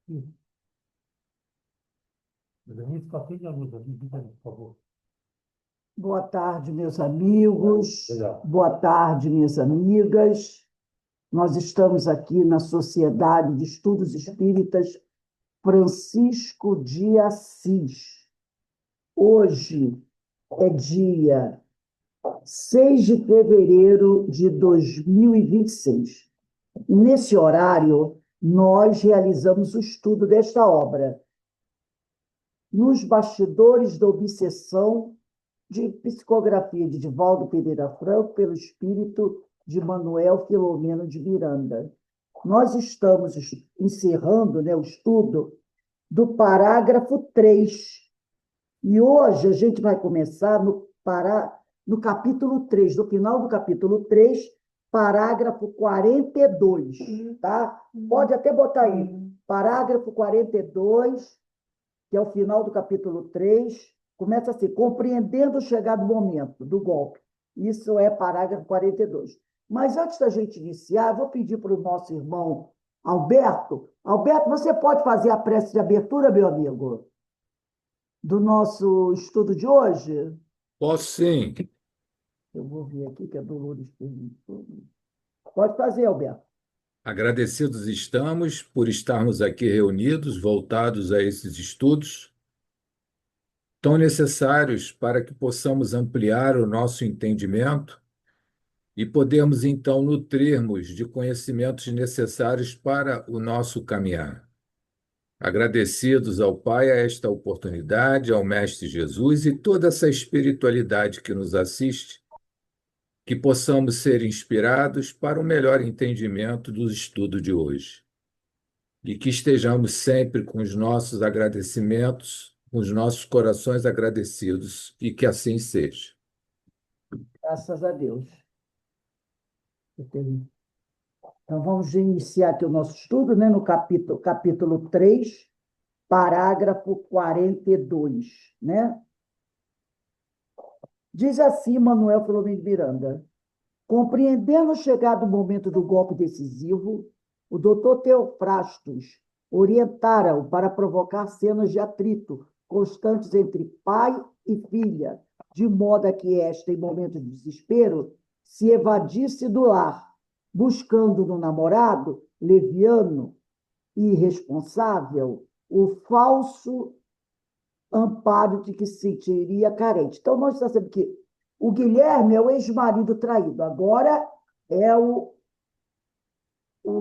Isso. Denise, passei de luz ali, diga aí, por favor. Boa tarde, meus amigos. Legal. Boa tarde, minhas amigas. Nós estamos aqui na Sociedade de Estudos Espíritas Francisco de Assis. Hoje é dia 6 de fevereiro de 2026. Nesse horário, nós realizamos o estudo desta obra, Nos Bastidores da Obsessão, de psicografia de Divaldo Pereira Franco, pelo espírito de Manuel Filomeno de Miranda. Nós estamos encerrando, né, o estudo do parágrafo 3. E hoje a gente vai começar no capítulo 3, no final do capítulo 3, parágrafo 42, tá? Pode até botar aí, parágrafo 42, que é o final do capítulo 3, começa assim: compreendendo o chegado momento do golpe. Isso é parágrafo 42. Mas antes da gente iniciar, eu vou pedir para o nosso irmão Alberto. Alberto, você pode fazer a prece de abertura, meu amigo, do nosso estudo de hoje? Posso sim. Eu vou ver aqui que a Dolores perguntou. Pode fazer, Alberto. Agradecidos estamos por estarmos aqui reunidos, voltados a esses estudos tão necessários para que possamos ampliar o nosso entendimento e podermos então nutrirmos de conhecimentos necessários para o nosso caminhar. Agradecidos ao Pai a esta oportunidade, ao Mestre Jesus e toda essa espiritualidade que nos assiste, que possamos ser inspirados para o melhor entendimento do estudo de hoje. E que estejamos sempre com os nossos agradecimentos, com os nossos corações agradecidos, e que assim seja. Graças a Deus. Então, vamos iniciar aqui o nosso estudo, né, no capítulo 3, parágrafo 42, né? Diz assim Manuel Filomeno de Miranda: compreendendo o chegado momento do golpe decisivo, o doutor Teofrastos orientara-o para provocar cenas de atrito constantes entre pai e filha, de modo a que esta, em momento de desespero, se evadisse do lar, buscando no namorado, leviano e irresponsável, o falso amparo de que se sentiria carente. Então, nós estamos sabendo que o Guilherme é o ex-marido traído. Agora é o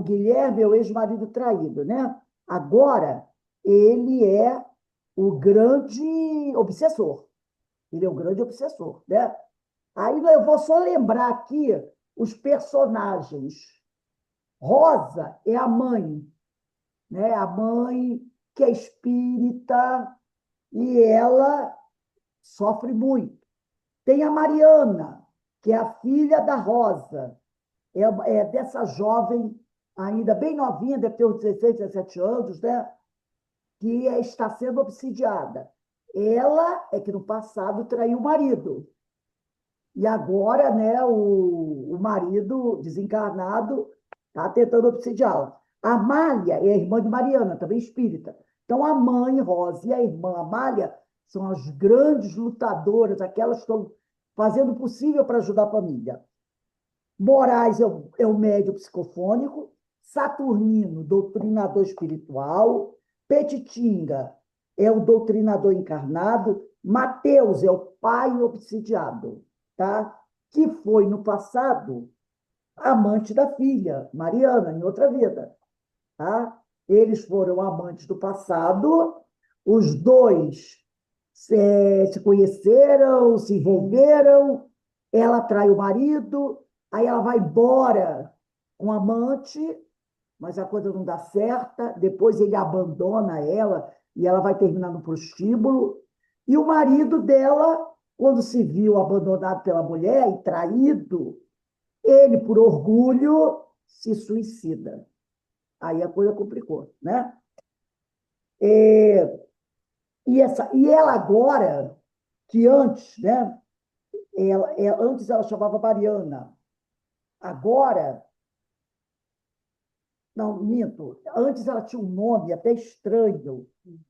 Guilherme é o ex-marido traído, né? Agora ele é o grande obsessor. Ele é o grande obsessor, né? Aí eu vou só lembrar aqui os personagens. Rosa é a mãe, né? A mãe que é espírita e ela sofre muito. Tem a Mariana, que é a filha da Rosa, é dessa jovem, ainda bem novinha, deve ter uns 16, 17 anos, né? Que está sendo obsidiada. Ela é que no passado traiu o marido. E agora, né, o marido desencarnado está tentando obsidiá-la. A Amália é a irmã de Mariana, também espírita. Então, a mãe Rosa e a irmã Amália são as grandes lutadoras, aquelas que estão fazendo o possível para ajudar a família. Moraes é o médium psicofônico, Saturnino, doutrinador espiritual, Petitinga é o doutrinador encarnado, Mateus é o pai obsidiado, tá? Que foi, no passado, amante da filha, Mariana, em outra vida. Tá? Eles foram amantes do passado, os dois se conheceram, se envolveram, ela trai o marido, aí ela vai embora com o amante, mas a coisa não dá certa, depois ele abandona ela e ela vai terminar no prostíbulo, e o marido dela, quando se viu abandonado pela mulher e traído, ele, por orgulho, se suicida. Aí a coisa complicou, né? E ela agora, que antes, né? Antes ela chamava Mariana. Agora Não, minto. Antes ela tinha um nome até estranho.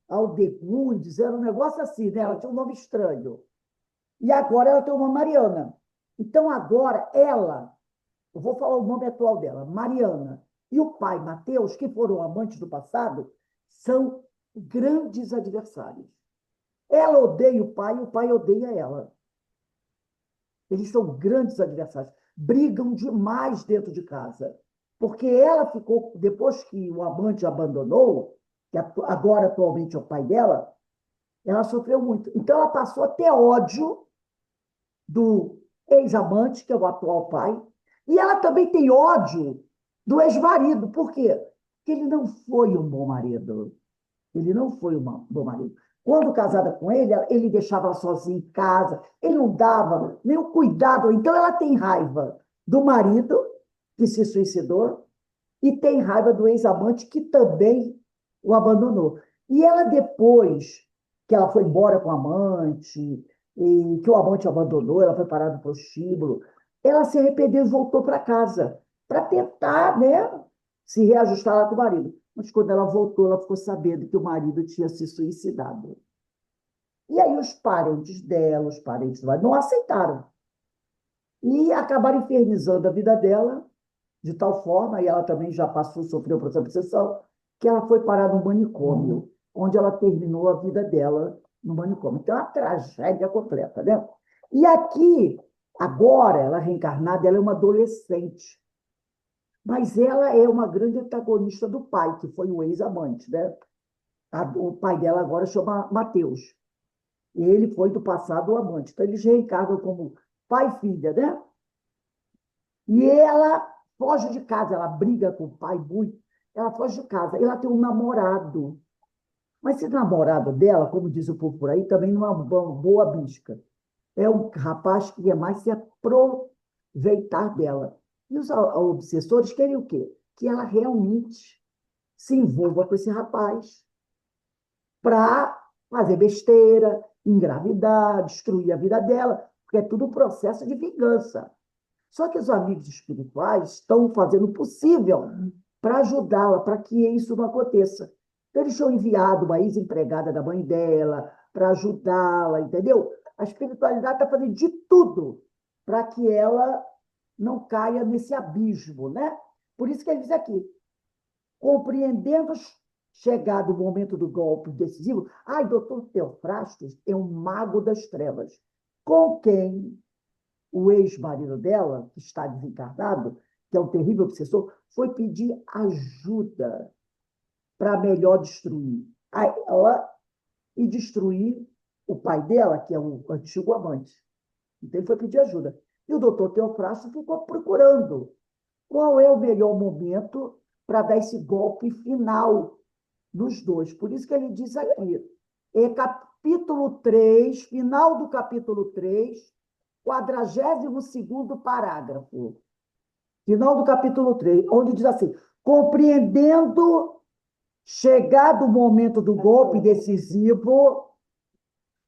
Aldegundes, era um negócio assim, né? Ela tinha um nome estranho. E agora ela tem uma Mariana. Então, agora ela, eu vou falar o nome atual dela, Mariana, e o pai, Mateus, que foram amantes do passado, são grandes adversários. Ela odeia o pai odeia ela. Eles são grandes adversários. Brigam demais dentro de casa. Porque ela ficou, depois que o amante abandonou, que agora atualmente é o pai dela, ela sofreu muito. Então ela passou a ter ódio do ex-amante, que é o atual pai, e ela também tem ódio do ex-marido. Por quê? Porque ele não foi um bom marido. Ele não foi um bom marido. Quando casada com ele deixava ela sozinha em casa, ele não dava nenhum cuidado. Então, ela tem raiva do marido, que se suicidou, e tem raiva do ex-amante, que também o abandonou. E ela, depois que ela foi embora com o amante, e que o amante abandonou, ela foi parar no prostíbulo, ela se arrependeu e voltou para casa, para tentar, né, se reajustar lá com o marido. Mas quando ela voltou, ela ficou sabendo que o marido tinha se suicidado. E aí os parentes dela, os parentes do marido, não aceitaram. E acabaram infernizando a vida dela, de tal forma, e ela também já passou, sofreu por essa obsessão, que ela foi parar no manicômio, onde ela terminou a vida dela no manicômio. Então, é uma tragédia completa, né? E aqui, agora, ela reencarnada, ela é uma adolescente. Mas ela é uma grande antagonista do pai, que foi o ex-amante, né? O pai dela agora chama Mateus. E ele foi do passado o amante. Então, eles reencarnam como pai e filha, né? E ela foge de casa, ela briga com o pai muito. Ela foge de casa. Ela tem um namorado. Mas esse namorado dela, como diz o povo por aí, também não é uma boa bisca. É um rapaz que quer mais se aproveitar dela. E os obsessores querem o quê? Que ela realmente se envolva com esse rapaz para fazer besteira, engravidar, destruir a vida dela, porque é tudo um processo de vingança. Só que os amigos espirituais estão fazendo o possível para ajudá-la, para que isso não aconteça. Então, eles tinham enviado uma ex-empregada da mãe dela para ajudá-la, entendeu? A espiritualidade está fazendo de tudo para que ela não caia nesse abismo, né? Por isso que ele diz aqui, compreendendo chegado o momento do golpe decisivo, doutor Teofrastos é um mago das trevas, com quem o ex-marido dela, que está desencarnado, que é um terrível obsessor, foi pedir ajuda para melhor destruir ela e destruir o pai dela, que é um antigo amante. Então, ele foi pedir ajuda. E o doutor Teofrasto ficou procurando qual é o melhor momento para dar esse golpe final nos dois. Por isso que ele diz aqui, capítulo 3, final do capítulo 3, 42º parágrafo. Final do capítulo 3, onde diz assim, compreendendo chegado o momento do golpe decisivo,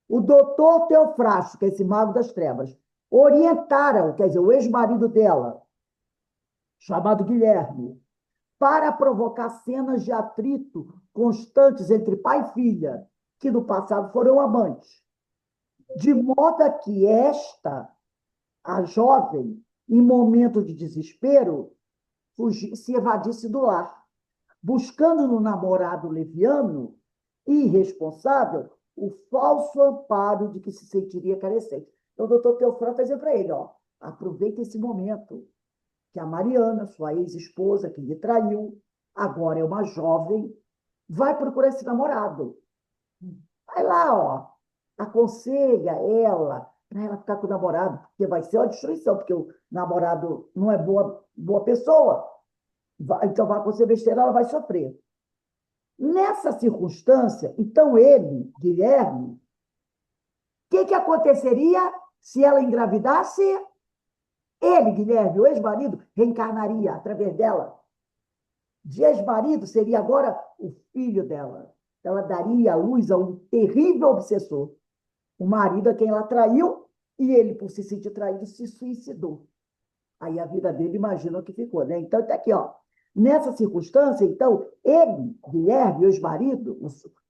o doutor Teofrasto, que é esse mago das trevas, orientaram, quer dizer, o ex-marido dela, chamado Guilherme, para provocar cenas de atrito constantes entre pai e filha, que no passado foram amantes, de modo que esta, a jovem, em momento de desespero, se evadisse do lar, buscando no namorado leviano e irresponsável o falso amparo de que se sentiria carecente. Então, o doutor Teofrão está dizendo para ele, aproveita esse momento que a Mariana, sua ex-esposa, que lhe traiu, agora é uma jovem, vai procurar esse namorado. Vai lá, aconselha ela, para ela ficar com o namorado, porque vai ser uma destruição, porque o namorado não é boa pessoa. Então, vai acontecer besteira, ela vai sofrer. Nessa circunstância, então ele, Guilherme, o que aconteceria se ela engravidasse? Ele, Guilherme, o ex-marido, reencarnaria através dela. De ex-marido seria agora o filho dela. Ela daria à luz a um terrível obsessor. O marido a quem ela traiu, e ele, por se sentir traído, se suicidou. Aí a vida dele, imagina o que ficou, né? Então, está aqui, Nessa circunstância, então, ele, Guilherme, ex-marido,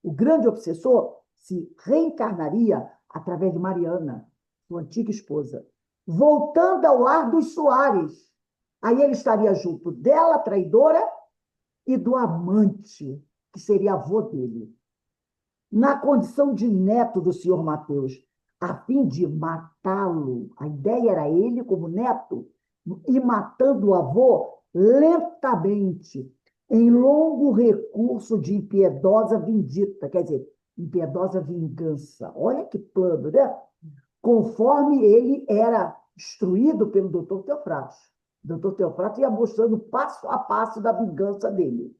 o grande obsessor, se reencarnaria através de Mariana, sua antiga esposa, voltando ao lar dos Soares. Aí ele estaria junto dela, traidora, e do amante, que seria avô dele, na condição de neto do senhor Mateus, a fim de matá-lo. A ideia era ele como neto, e matando o avô lentamente, em longo recurso de impiedosa vindita, quer dizer, impiedosa vingança. Olha que plano, né? Conforme ele era instruído pelo doutor Teofratos. O doutor Teofratos ia mostrando passo a passo da vingança dele.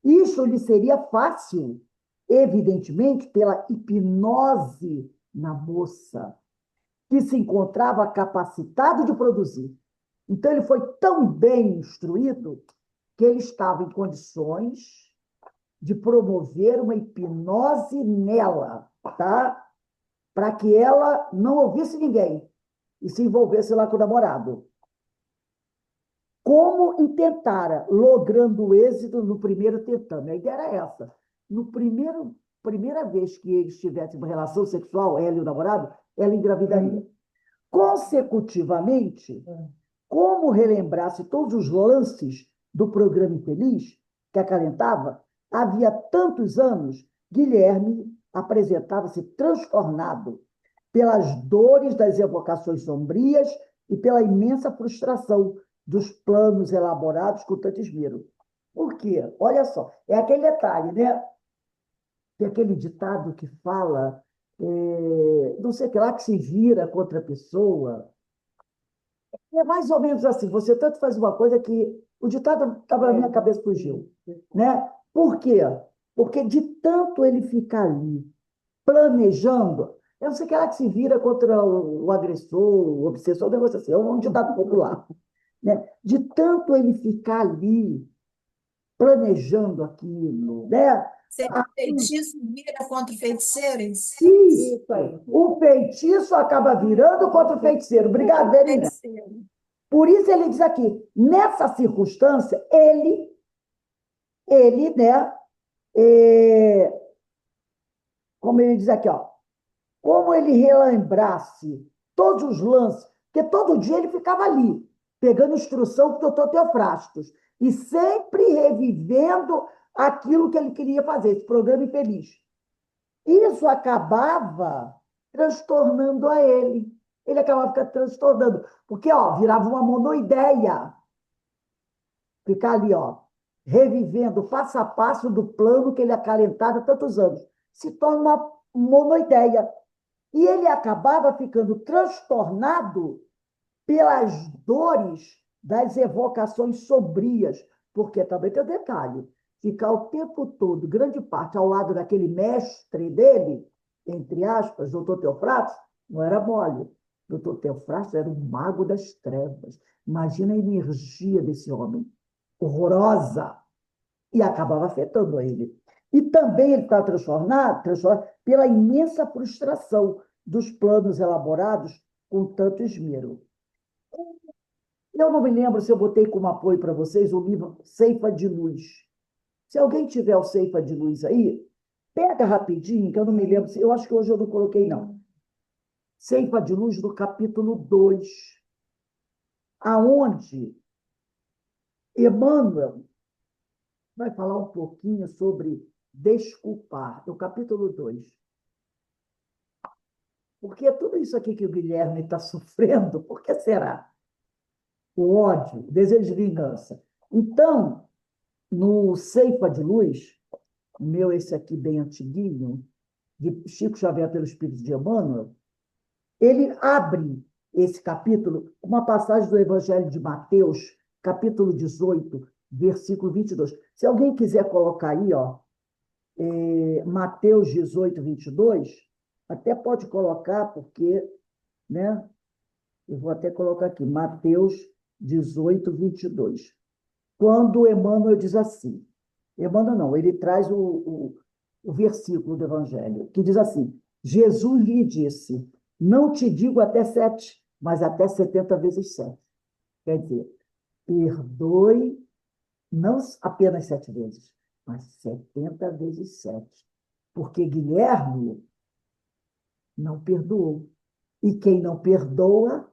Isso lhe seria fácil, evidentemente, pela hipnose na moça, que se encontrava capacitado de produzir. Então, ele foi tão bem instruído que ele estava em condições de promover uma hipnose nela, tá? Para que ela não ouvisse ninguém e se envolvesse lá com o namorado. Como intentara, logrando êxito no primeiro tentame. A ideia era essa. Primeira vez que eles tivessem uma relação sexual, ela e o namorado, ela engravidaria. Consecutivamente, como relembrasse todos os lances do programa infeliz que acalentava, havia tantos anos, Guilherme apresentava-se transtornado pelas dores das evocações sombrias e pela imensa frustração dos planos elaborados com tanto esmero. Por quê? Olha só, é aquele detalhe, né? Tem aquele ditado que fala, não sei o que lá, que se vira contra a pessoa. É mais ou menos assim, você tanto faz uma coisa que o ditado estava na minha cabeça, fugiu. Né? Por quê? Porque de tanto ele ficar ali, planejando, eu não sei o que lá que se vira contra o agressor, o obsessor, um negócio assim, é um ditado popular. Né? De tanto ele ficar ali, planejando aquilo, né? Seria feitiço vira contra o feiticeiro? Isso aí. O feitiço acaba virando contra o feiticeiro. Obrigado, Verina. Por isso ele diz aqui, nessa circunstância, ele, né, como ele diz aqui, ó, como ele relembrasse todos os lances, porque todo dia ele ficava ali, pegando instrução do doutor Teofrastos, e sempre revivendo aquilo que ele queria fazer, esse programa infeliz. Isso acabava transtornando a ele. Ele acabava ficando transtornando, porque ó, virava uma monoideia. Ficar ali, ó, revivendo passo a passo do plano que ele acalentava há tantos anos. Se torna uma monoideia. E ele acabava ficando transtornado pelas dores das evocações sombrias, porque também tem o detalhe, ficar o tempo todo, grande parte, ao lado daquele mestre dele, entre aspas, doutor Teofratos, não era mole. Doutor Teofratos era um mago das trevas. Imagina a energia desse homem, horrorosa, e acabava afetando ele. E também ele estava transformado pela imensa frustração dos planos elaborados com tanto esmero. Eu não me lembro se eu botei como apoio para vocês o livro Ceifa de Luz. Se alguém tiver o Ceifa de Luz aí, pega rapidinho, que eu não me lembro. Eu acho que hoje eu não coloquei, não. Ceifa de Luz, do capítulo 2, aonde Emmanuel vai falar um pouquinho sobre desculpar, no capítulo 2. Porque tudo isso aqui que o Guilherme está sofrendo, por que será? O ódio, o desejo de vingança. Então, no Ceifa de Luz, o meu esse aqui bem antiguinho, de Chico Xavier pelo Espírito de Emmanuel, ele abre esse capítulo com uma passagem do Evangelho de Mateus, capítulo 18, versículo 22. Se alguém quiser colocar aí, ó, Mateus 18, 22, até pode colocar, porque, né, eu vou até colocar aqui, Mateus 18, 22. Quando Emmanuel diz assim, Emmanuel não, ele traz o versículo do Evangelho, que diz assim, Jesus lhe disse, não te digo até 7, mas até 70 vezes 7. Quer dizer, perdoe não apenas 7 vezes, mas 70 vezes 7. Porque Guilherme não perdoou. E quem não perdoa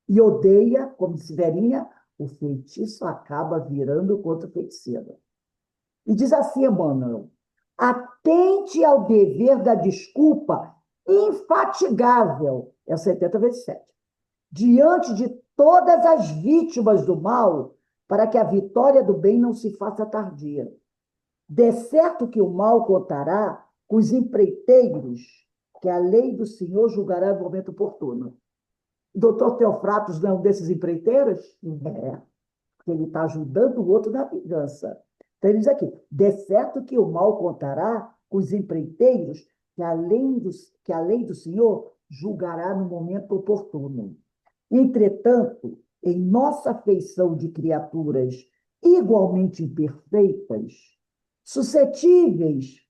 e odeia, como disse Verinha, o feitiço acaba virando contra o feiticeiro. E diz assim, Emmanuel: atente ao dever da desculpa infatigável, é 70 vezes 7, diante de todas as vítimas do mal, para que a vitória do bem não se faça tardia. De certo que o mal contará com os empreiteiros, que a lei do Senhor julgará no momento oportuno. O doutor Teofratos não é um desses empreiteiros? É, porque ele está ajudando o outro na vingança. Então, ele diz aqui: de certo que o mal contará com os empreiteiros, que a lei do Senhor julgará no momento oportuno. Entretanto, em nossa feição de criaturas igualmente imperfeitas, suscetíveis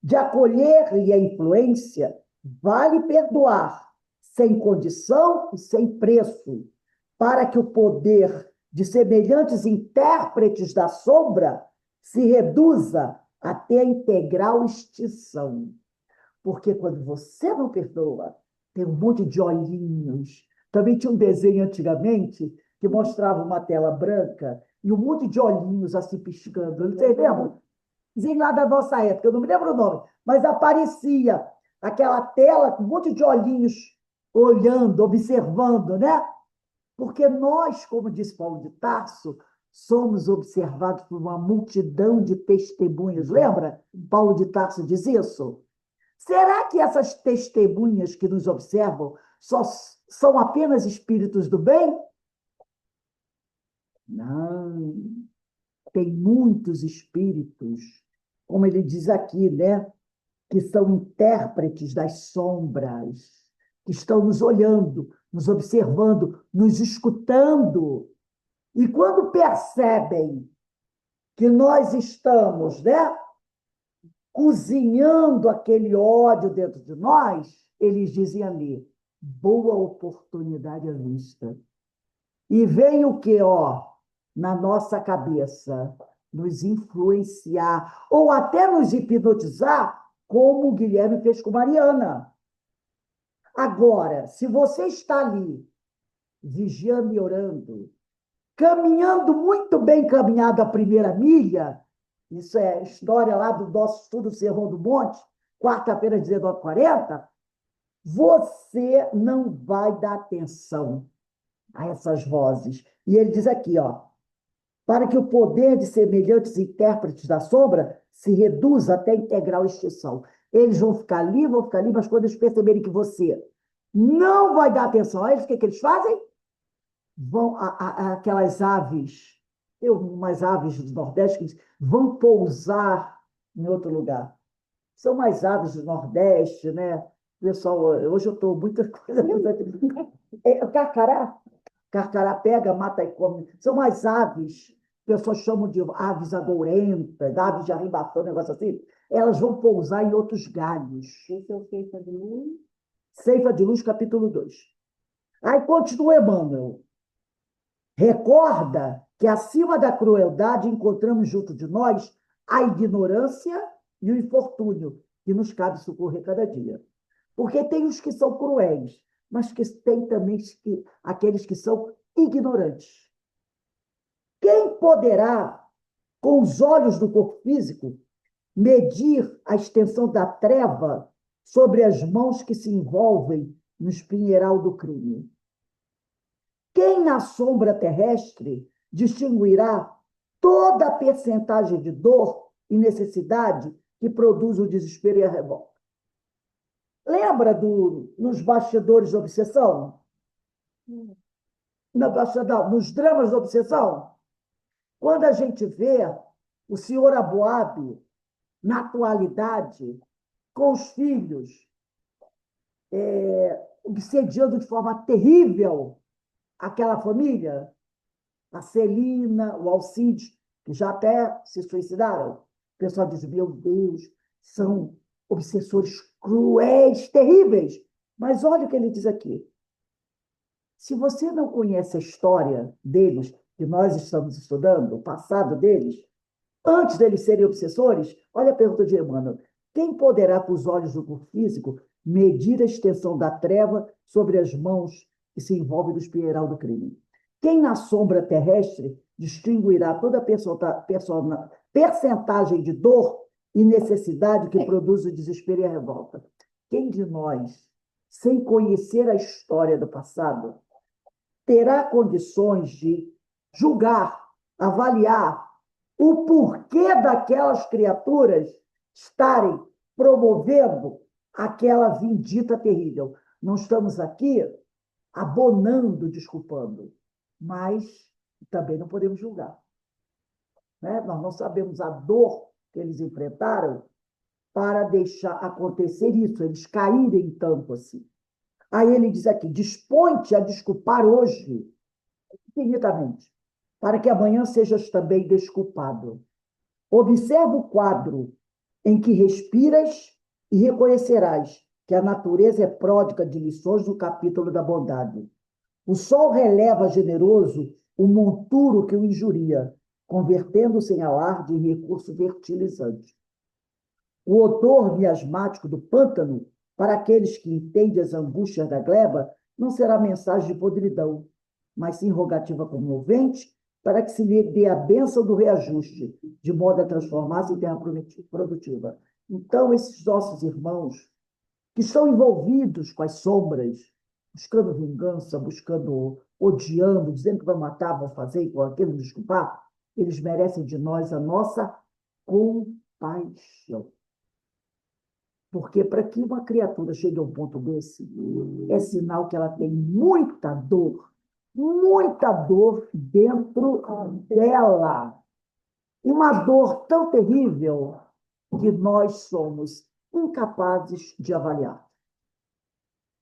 de acolher-lhe a influência, vale perdoar, sem condição e sem preço, para que o poder de semelhantes intérpretes da sombra se reduza até a integral extinção. Porque quando você não perdoa, tem um monte de olhinhos. Também tinha um desenho antigamente que mostrava uma tela branca e um monte de olhinhos assim piscando. Vocês lembram? Desenho lá da nossa época, eu não me lembro o nome, mas aparecia aquela tela com um monte de olhinhos olhando, observando, né? Porque nós, como diz Paulo de Tarso, somos observados por uma multidão de testemunhas. Lembra? Paulo de Tarso diz isso? Será que essas testemunhas que nos observam só são apenas espíritos do bem? Não. Tem muitos espíritos, como ele diz aqui, né? Que são intérpretes das sombras, que estão nos olhando, nos observando, nos escutando. E quando percebem que nós estamos, né, cozinhando aquele ódio dentro de nós, eles dizem ali: boa oportunidade à vista. E vem o quê, ó, na nossa cabeça? Nos influenciar, ou até nos hipnotizar, como o Guilherme fez com Mariana. Agora, se você está ali, vigiando e orando, caminhando muito bem caminhado a primeira milha, isso é história lá do nosso estudo Sermão do Monte, quarta-feira, 19h40, você não vai dar atenção a essas vozes. E ele diz aqui, ó: para que o poder de semelhantes intérpretes da sombra se reduza até a integral extinção. Eles vão ficar ali, mas quando eles perceberem que você não vai dar atenção a eles, o que eles fazem? Vão, aquelas aves, umas aves do Nordeste, que vão pousar em outro lugar. São mais aves do Nordeste, né? Pessoal, hoje eu estou muita coisa. O carcará. Carcará pega, mata e come. São mais aves, pessoas chamam de aves agourentas, aves de arribação, um negócio assim. Elas vão pousar em outros galhos. Esse é o Ceifa de Luz. Ceifa de Luz, capítulo 2. Aí continua Emmanuel. Recorda que acima da crueldade encontramos junto de nós a ignorância e o infortúnio, que nos cabe socorrer cada dia. Porque tem os que são cruéis, mas que tem também aqueles que são ignorantes. Quem poderá, com os olhos do corpo físico, medir a extensão da treva sobre as mãos que se envolvem no espinheiral do crime? Quem na sombra terrestre distinguirá toda a percentagem de dor e necessidade que produz o desespero e a revolta? Lembra nos bastidores da obsessão? Nos dramas da obsessão? Quando a gente vê o senhor Aboab, na atualidade, com os filhos, obsediando de forma terrível aquela família, a Celina, o Alcides, que já até se suicidaram. O pessoal diz: meu Deus, são obsessores cruéis, terríveis. Mas olha o que ele diz aqui. Se você não conhece a história deles, que nós estamos estudando, o passado deles, antes deles serem obsessores, olha a pergunta de Emmanuel: quem poderá, com os olhos do corpo físico, medir a extensão da treva sobre as mãos que se envolvem no espinheiral do crime? Quem na sombra terrestre distinguirá toda a percentagem de dor e necessidade que produz o desespero e a revolta? Quem de nós, sem conhecer a história do passado, terá condições de julgar, avaliar o porquê daquelas criaturas estarem promovendo aquela vindita terrível? Não estamos aqui abonando, desculpando, mas também não podemos julgar, né? Nós não sabemos a dor que eles enfrentaram para deixar acontecer isso, eles caírem tanto assim. Aí ele diz aqui: dispõe-te a desculpar hoje, infinitamente, para que amanhã sejas também desculpado. Observa o quadro em que respiras e reconhecerás que a natureza é pródiga de lições no capítulo da bondade. O sol releva generoso o monturo que o injuria, convertendo-se em alarde em recurso fertilizante. O odor miasmático do pântano, para aqueles que entendem as angústias da gleba, não será mensagem de podridão, mas sim rogativa comovente, para que se lhe dê a bênção do reajuste, de modo a transformar-se em terra produtiva. Então, esses nossos irmãos, que estão envolvidos com as sombras, buscando vingança, buscando, odiando, dizendo que vão matar, vão fazer, vão aquilo, desculpar, eles merecem de nós a nossa compaixão. Porque para que uma criatura chegue a um ponto desse, é sinal que ela tem muita dor dentro dela. Uma dor tão terrível que nós somos incapazes de avaliar.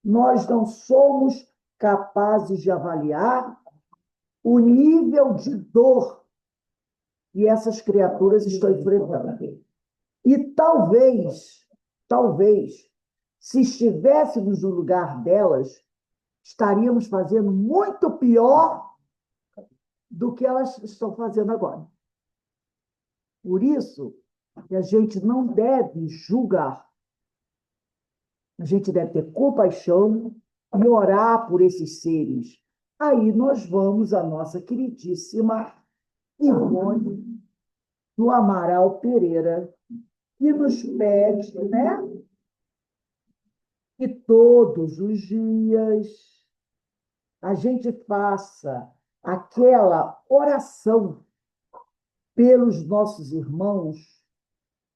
Nós não somos capazes de avaliar o nível de dor que essas criaturas estão enfrentando. E talvez, se estivéssemos no lugar delas, estaríamos fazendo muito pior do que elas estão fazendo agora. Por isso que a gente não deve julgar. A gente deve ter compaixão e orar por esses seres. Aí nós vamos à nossa queridíssima Ivone do Amaral Pereira, que nos pede, né, que todos os dias a gente faça aquela oração pelos nossos irmãos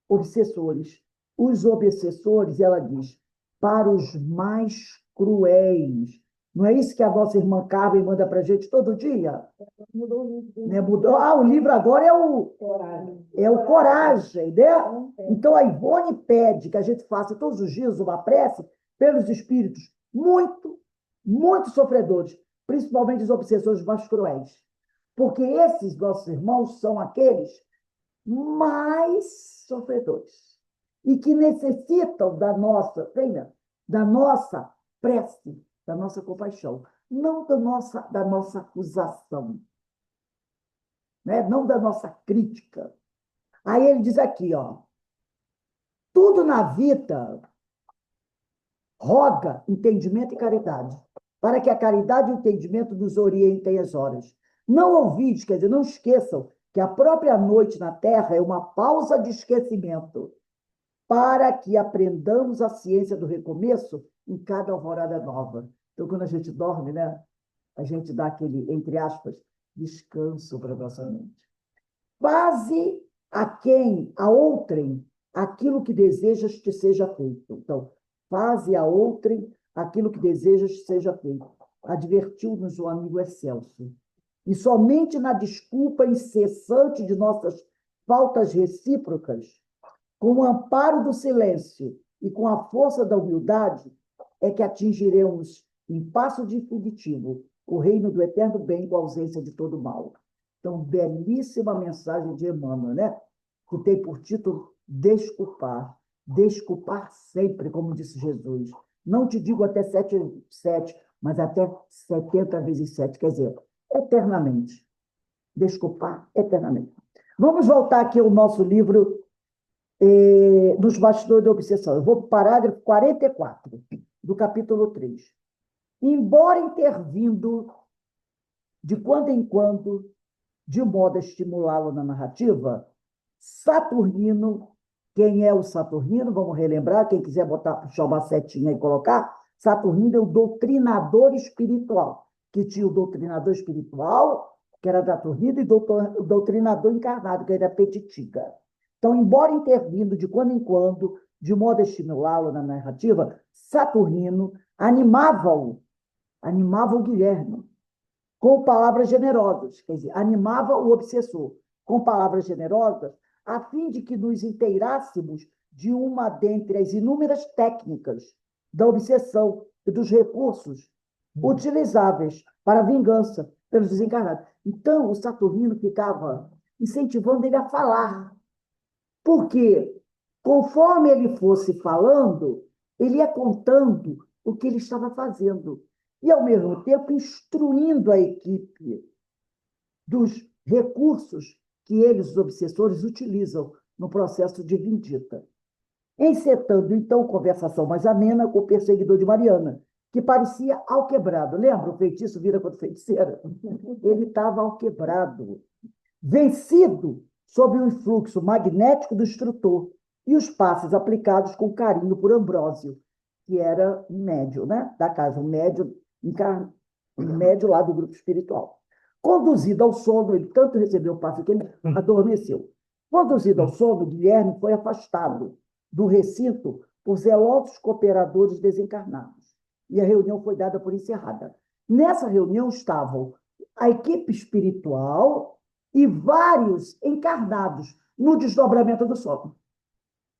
obsessores. Os obsessores, ela diz, para os mais cruéis. Não é isso que a nossa irmã Carmen manda para a gente todo dia? Mudou o livro. Né? Mudou. Ah, o livro agora é o Coragem, né? Então a Ivone pede que a gente faça todos os dias uma prece pelos espíritos muito sofredores, principalmente os obsessores mais cruéis. Porque esses nossos irmãos são aqueles mais sofredores e que necessitam da nossa prece, da nossa compaixão, não da nossa acusação, né? Não da nossa crítica. Aí ele diz aqui, ó, tudo na vida roga entendimento e caridade, para que a caridade e o entendimento nos orientem as horas. Não ouvides, quer dizer, não esqueçam que a própria noite na Terra é uma pausa de esquecimento, para que aprendamos a ciência do recomeço em cada alvorada nova. Então, quando a gente dorme, né, a gente dá aquele, entre aspas, descanso para a nossa mente. Faze a outrem aquilo que desejas que seja feito. Então, faze a outrem aquilo que desejas que seja feito. Advertiu-nos o amigo Excelso. E somente na desculpa incessante de nossas faltas recíprocas, com o amparo do silêncio e com a força da humildade, é que atingiremos, em passo definitivo, o reino do eterno bem com a ausência de todo mal. Então, belíssima mensagem de Emmanuel, né? Que tem por título Desculpar. Desculpar sempre, como disse Jesus. Não te digo até 7, mas até 70 vezes 7, quer dizer, eternamente. desculpar eternamente. Vamos voltar aqui ao nosso livro Nos Bastidores da Obsessão. Eu vou para o parágrafo 44, do capítulo 3. Embora intervindo de quando em quando, de modo a estimulá-lo na narrativa, Saturnino, quem é o Saturnino? Vamos relembrar, quem quiser puxar uma setinha e colocar, Saturnino é o doutrinador espiritual, que tinha o doutrinador espiritual, que era Saturnino, e o doutrinador encarnado, que era Petitinga. Então, embora intervindo de quando em quando, de modo a estimulá-lo na narrativa, Saturnino animava o Guilherme com palavras generosas, quer dizer, animava o obsessor com palavras generosas, a fim de que nos inteirássemos de uma dentre as inúmeras técnicas da obsessão e dos recursos utilizáveis para a vingança pelos desencarnados. Então, o Saturnino ficava incentivando ele a falar, porque, conforme ele fosse falando, ele ia contando o que ele estava fazendo e, ao mesmo tempo, instruindo a equipe dos recursos que eles, os obsessores, utilizam no processo de vindita. Encetando, então, conversação mais amena com o perseguidor de Mariana, que parecia alquebrado. Lembra? O feitiço vira contra feiticeira? Ele estava alquebrado, vencido sob o influxo magnético do instrutor e os passes aplicados com carinho por Ambrósio, que era um médium, né? Da casa, um médium lá do grupo espiritual. Conduzido ao sono, ele tanto recebeu o passe que ele adormeceu. Conduzido ao sono, Guilherme foi afastado do recinto por zelosos cooperadores desencarnados. E a reunião foi dada por encerrada. Nessa reunião estavam a equipe espiritual e vários encarnados no desdobramento do sono.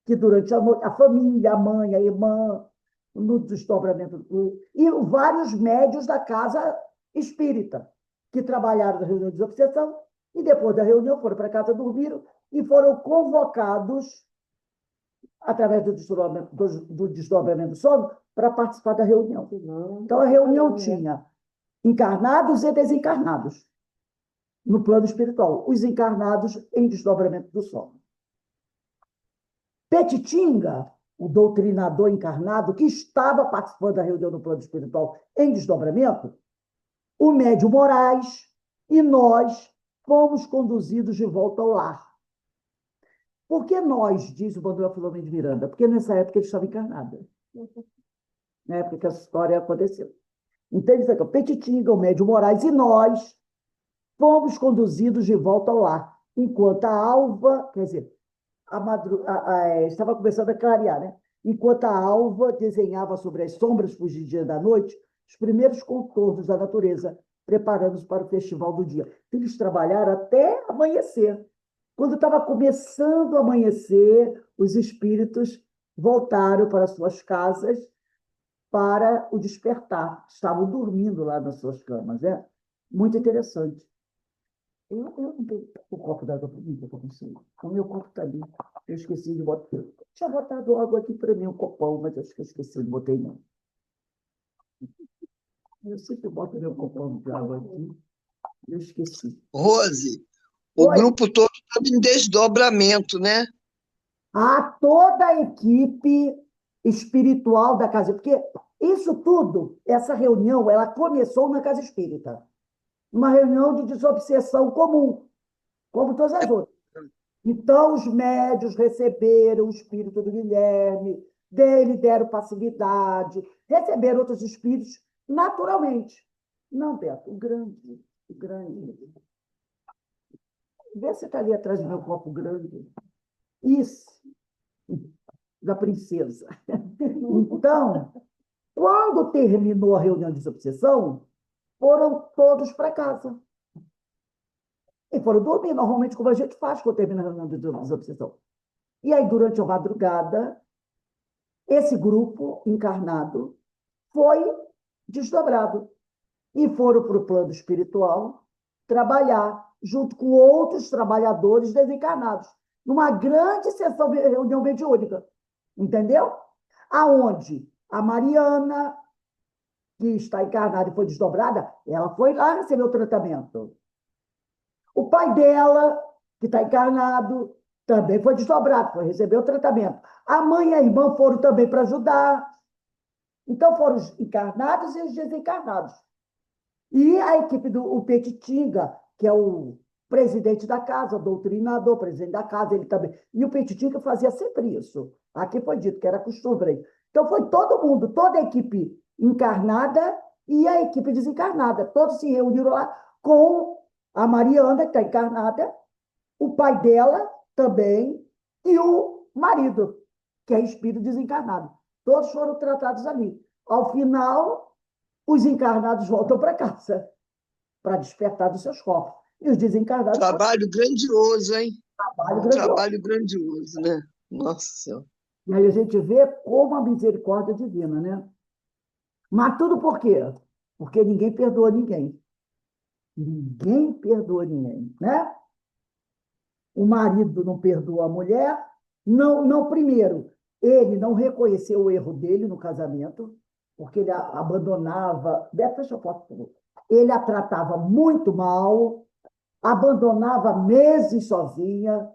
Que durante a noite, a família, a mãe, a irmã, no desdobramento e vários médios da casa espírita, que trabalharam na reunião de desobsessão e depois da reunião foram para casa, dormiram e foram convocados através do desdobramento do sono para participar da reunião. Então, a reunião tinha encarnados e desencarnados no plano espiritual, os encarnados em desdobramento do sono. Petitinga, o doutrinador encarnado, que estava participando da reunião no plano espiritual em desdobramento, o médium Moraes e nós fomos conduzidos de volta ao lar. Por que nós, diz o Manuel Filomeno de Miranda? Porque nessa época ele estava encarnado. Na época que essa história aconteceu. Então, ele diz aqui, Petitinga, o médium Moraes e nós fomos conduzidos de volta ao lar, enquanto a alva, quer dizer, estava começando a clarear, né? Enquanto a alva desenhava sobre as sombras fugidias da noite os primeiros contornos da natureza, preparando-os para o festival do dia. Eles trabalharam até amanhecer. Quando estava começando a amanhecer, os espíritos voltaram para suas casas para o despertar. Estavam dormindo lá nas suas camas, né? Muito interessante. Eu não tenho o copo d'água para mim, eu consigo. O meu copo está ali. Eu esqueci de botar. Tinha botado água aqui para mim, um copão, mas acho que eu esqueci, não botei não. Eu sempre boto meu copão de água aqui. Eu esqueci. Rose, o Oi. grupo todo estava em desdobramento, né? Toda a equipe espiritual da casa, porque isso tudo, essa reunião, ela começou na casa espírita. Uma reunião de desobsessão comum, como todas as outras. Então, os médios receberam o espírito do Guilherme, dele deram passividade, receberam outros espíritos naturalmente. Não, Beto, o grande. Vê se está ali atrás do meu copo grande. Isso, da princesa. Então, quando terminou a reunião de desobsessão, foram todos para casa. E foram dormir, normalmente, como a gente faz quando termina a reunião de desobsessão. E aí, durante a madrugada, esse grupo encarnado foi desdobrado. E foram para o plano espiritual trabalhar junto com outros trabalhadores desencarnados, numa grande sessão de reunião mediúnica. Entendeu? Aonde a Mariana, que está encarnada e foi desdobrada, ela foi lá receber o tratamento. O pai dela, que está encarnado, também foi desdobrado, foi receber o tratamento. A mãe e a irmã foram também para ajudar. Então, foram os encarnados e os desencarnados. E a equipe do o Petitinga, que é o presidente da casa, o doutrinador, presidente da casa, ele também. E o Petitinga fazia sempre isso. Aqui foi dito que era costume. Então, foi todo mundo, toda a equipe encarnada e a equipe desencarnada. Todos se reuniram lá com a Mariana, que está encarnada, o pai dela também, e o marido, que é espírito desencarnado. Todos foram tratados ali. Ao final, os encarnados voltam para casa, para despertar dos seus corpos. E os desencarnados Trabalho grandioso, hein? trabalham grandioso. Trabalho grandioso, né? Nossa. E aí a gente vê como a misericórdia divina, né? Mas tudo por quê? Porque ninguém perdoa ninguém. Ninguém perdoa ninguém, né? O marido não perdoa a mulher. Não, primeiro, ele não reconheceu o erro dele no casamento, porque ele a abandonava. Beto, deixa eu falar por favor. Ele a tratava muito mal, abandonava meses sozinha,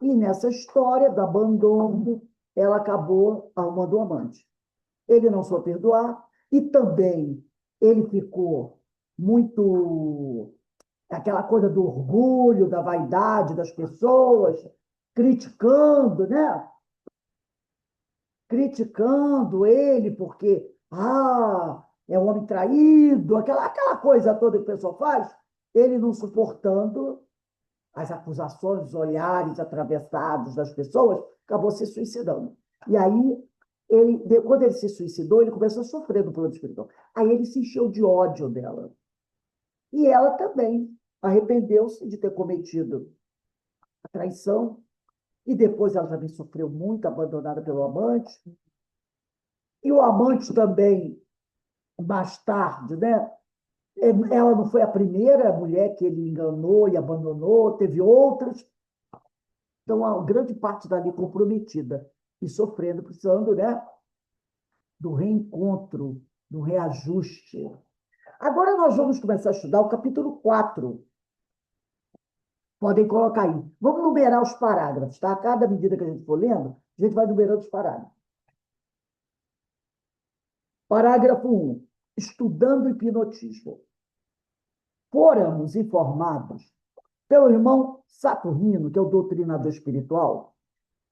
e nessa história do abandono, ela acabou arrumando um amante. Ele não soube perdoar, e também ele ficou muito aquela coisa do orgulho, da vaidade das pessoas, criticando, né? Criticando ele porque é um homem traído, aquela coisa toda que o pessoal faz, ele não suportando as acusações, os olhares atravessados das pessoas, acabou se suicidando. E aí, quando ele se suicidou, ele começou a sofrer do plano espiritual. Aí ele se encheu de ódio dela. E ela também arrependeu-se de ter cometido a traição, e depois ela também sofreu muito, abandonada pelo amante. E o amante também, mais tarde, né? Ela não foi a primeira mulher que ele enganou e abandonou, teve outras. Então, a grande parte dali comprometida e sofrendo, precisando, né, do reencontro, do reajuste. Agora nós vamos começar a estudar o capítulo 4. Podem colocar aí. Vamos numerar os parágrafos, tá? A cada medida que a gente for lendo, a gente vai numerando os parágrafos. Parágrafo 1. Estudando o hipnotismo. Fôramos informados pelo irmão Saturnino, que é o doutrinador espiritual,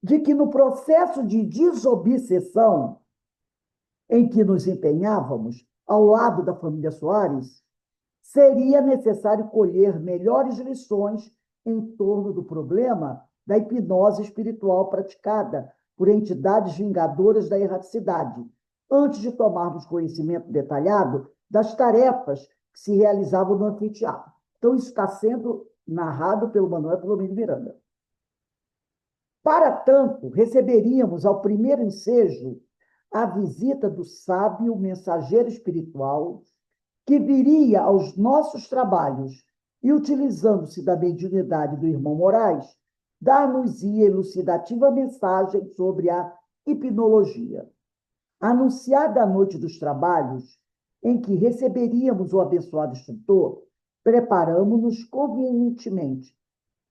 de que no processo de desobsessão em que nos empenhávamos, ao lado da família Soares, seria necessário colher melhores lições em torno do problema da hipnose espiritual praticada por entidades vingadoras da erraticidade, antes de tomarmos conhecimento detalhado das tarefas que se realizavam no anfiteatro. Então, isso está sendo narrado pelo Manuel Filomeno Miranda. Para tanto, receberíamos ao primeiro ensejo a visita do sábio mensageiro espiritual que viria aos nossos trabalhos e, utilizando-se da mediunidade do irmão Moraes, dar-nos-ia elucidativa mensagem sobre a hipnologia. Anunciada a noite dos trabalhos, em que receberíamos o abençoado instrutor, preparamos-nos convenientemente.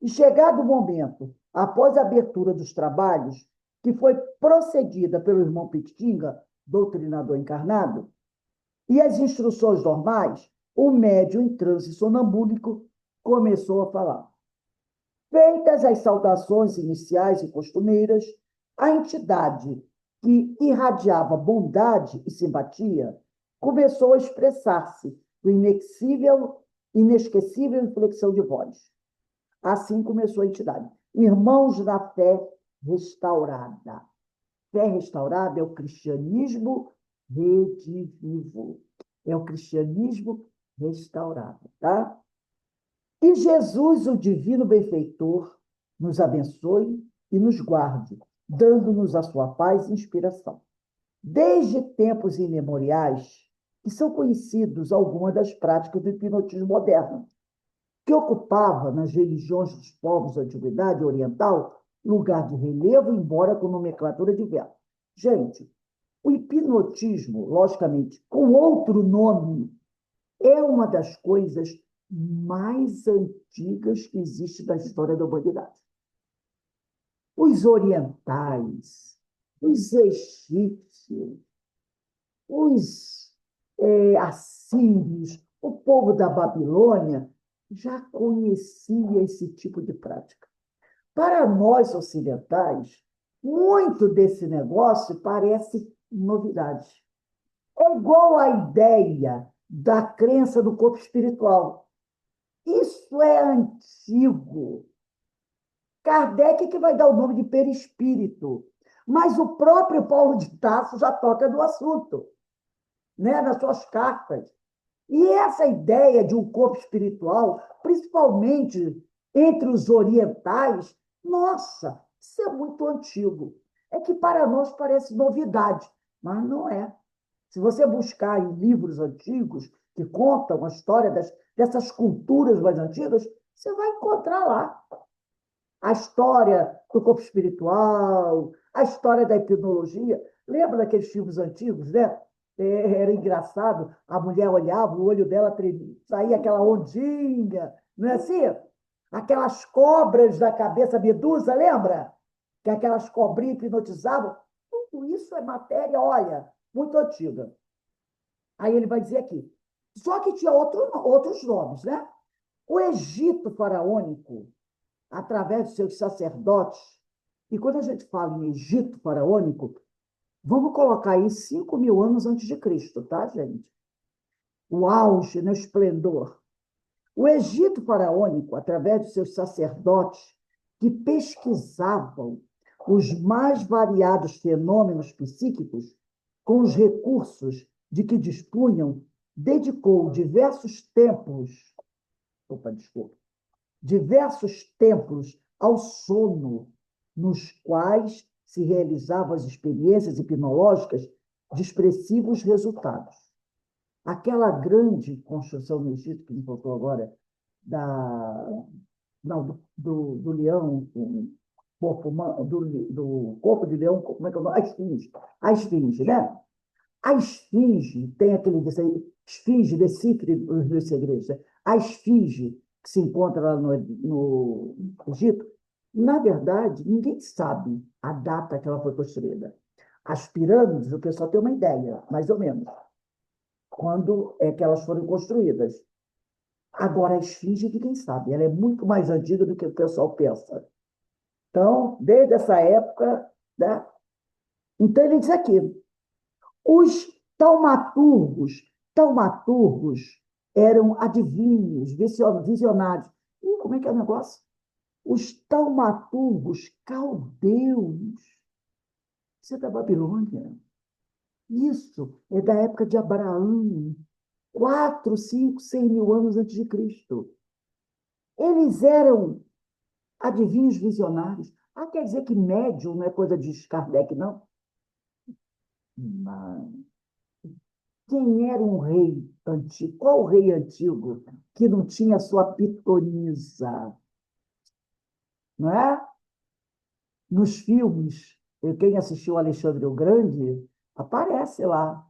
E chegado o momento, após a abertura dos trabalhos, que foi procedida pelo irmão Petitinga, doutrinador encarnado, e as instruções normais, o médium em transe sonambúlico começou a falar. Feitas as saudações iniciais e costumeiras, a entidade que irradiava bondade e simpatia começou a expressar-se com inesquecível inflexão de voz. Assim começou a entidade. Irmãos da fé restaurada. Fé restaurada é o cristianismo redivivo. É o cristianismo restaurado, tá? Que Jesus, o divino benfeitor, nos abençoe e nos guarde, dando-nos a sua paz e inspiração. Desde tempos imemoriais, que são conhecidos algumas das práticas do hipnotismo moderno, que ocupava nas religiões dos povos da antiguidade oriental lugar de relevo, embora com nomenclatura diversa. Gente, o hipnotismo, logicamente, com outro nome, é uma das coisas mais antigas que existem da história da humanidade. Os orientais, os egípcios, os assírios, o povo da Babilônia já conhecia esse tipo de prática. Para nós ocidentais, muito desse negócio parece novidade. É igual à ideia da crença do corpo espiritual. Isso é antigo. Kardec que vai dar o nome de perispírito. Mas o próprio Paulo de Tarso já toca no assunto, né, nas suas cartas. E essa ideia de um corpo espiritual, principalmente entre os orientais, nossa, isso é muito antigo. É que para nós parece novidade, mas não é. Se você buscar em livros antigos que contam a história dessas culturas mais antigas, você vai encontrar lá a história do corpo espiritual, a história da hipnologia. Lembra daqueles filmes antigos, né? Era engraçado, a mulher olhava, o olho dela tremia, saía aquela ondinha, não é assim? Aquelas cobras da cabeça medusa, lembra? Que aquelas cobrinhas hipnotizavam. Tudo isso é matéria, olha, muito antiga. Aí ele vai dizer aqui. Só que tinha outros nomes, né? O Egito faraônico, através dos seus sacerdotes, e quando a gente fala em Egito faraônico, vamos colocar aí 5.000 anos antes de Cristo, tá, gente? O auge, né, o esplendor. O Egito faraônico, através dos seus sacerdotes, que pesquisavam os mais variados fenômenos psíquicos com os recursos de que dispunham, dedicou diversos templos ao sono, nos quais se realizavam as experiências hipnológicas de expressivos resultados. Aquela grande construção no Egito, que me faltou agora, do leão, do corpo de leão, como é que é o nome? A esfinge, né? A esfinge tem aquele esfinge, decifre os segredos, né? A esfinge que se encontra lá no Egito, na verdade, ninguém sabe a data que ela foi construída. As pirâmides, o pessoal tem uma ideia, mais ou menos, quando é que elas foram construídas. Agora, a esfinge, ninguém sabe, ela é muito mais antiga do que o pessoal pensa. Então, desde essa época, né? Então, ele diz aqui, os taumaturgos eram adivinhos, visionários. E como é que é o negócio? Os taumaturgos caldeus. Isso é da Babilônia. Isso é da época de Abraão, 4, 5, 6.000 anos antes de Cristo. Eles eram adivinhos visionários. Ah, quer dizer que médium não é coisa de Kardec, não? Mas quem era um rei antigo? Qual o rei antigo que não tinha sua pitonisa? Não é? Nos filmes, quem assistiu Alexandre o Grande, aparece lá,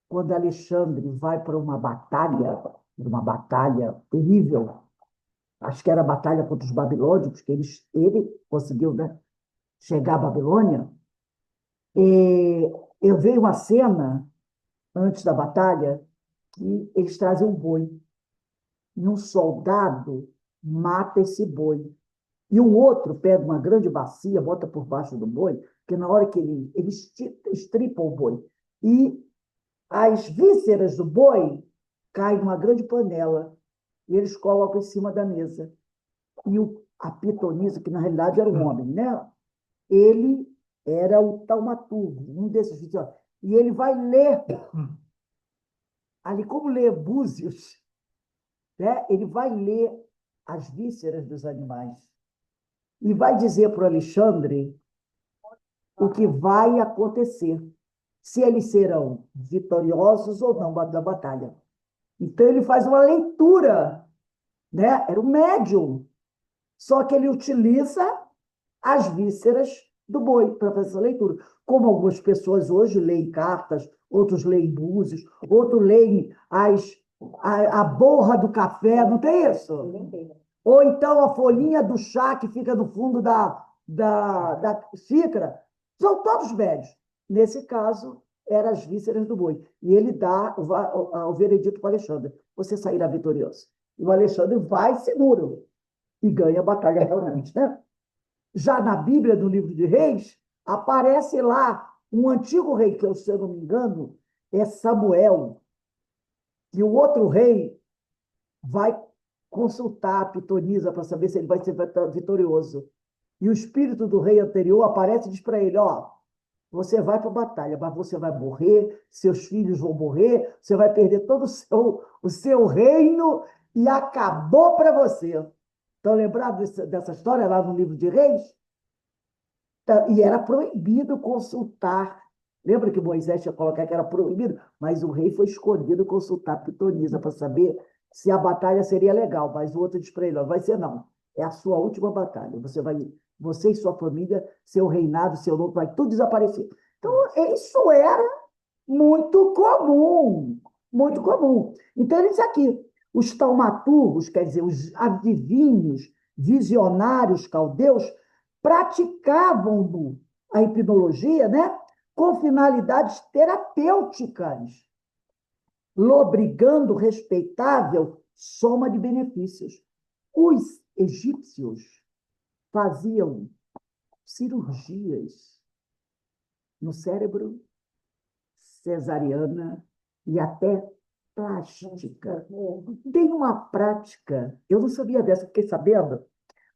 quando Alexandre vai para uma batalha terrível, acho que era a batalha contra os babilônicos, que ele conseguiu, né, chegar à Babilônia. E eu vi uma cena, antes da batalha, que eles trazem um boi. E um soldado mata esse boi. E um outro pega uma grande bacia, bota por baixo do boi, porque na hora que eles estripam o boi. E as vísceras do boi caem numa grande panela. E eles colocam em cima da mesa. E a pitonisa, que na realidade era um homem, né? Ele era o taumaturgo, um desses visionários. E ele vai ler, ali como lê Búzios, né? Ele vai ler as vísceras dos animais. E vai dizer para o Alexandre o que vai acontecer, se eles serão vitoriosos ou não da batalha. Então, ele faz uma leitura, né? Era um médium, só que ele utiliza as vísceras do boi para fazer essa leitura. Como algumas pessoas hoje leem cartas, outros leem búzios, outros leem as a borra do café, não tem isso? Ou então a folhinha do chá que fica no fundo da xícara. São todos velhos. Nesse caso, eram as vísceras do boi. E ele dá o veredito para o Alexandre. Você sairá vitorioso. E o Alexandre vai seguro e ganha a batalha realmente, né? Já na Bíblia, no livro de Reis, aparece lá um antigo rei, que, se eu não me engano, é Samuel, e o outro rei vai consultar a pitonisa para saber se ele vai ser vitorioso. E o espírito do rei anterior aparece e diz para ele, ó, você vai para a batalha, mas você vai morrer, seus filhos vão morrer, você vai perder todo o seu reino e acabou para você. Estão lembrados dessa história lá no livro de Reis? E era proibido consultar. Lembra que Moisés tinha colocado que era proibido? Mas o rei foi escolhido consultar a pitonisa para saber se a batalha seria legal. Mas o outro disse para ele, não, vai ser não. É a sua última batalha. Você e sua família, seu reinado, seu nome, vai tudo desaparecer. Então, isso era muito comum. Muito comum. Então, ele diz aqui, os taumaturgos, quer dizer, os adivinhos, visionários caldeus, praticavam a hipnologia, né, com finalidades terapêuticas, lobrigando respeitável soma de benefícios. Os egípcios faziam cirurgias no cérebro, cesariana e até plástica. Tem uma prática, eu não sabia dessa, fiquei sabendo,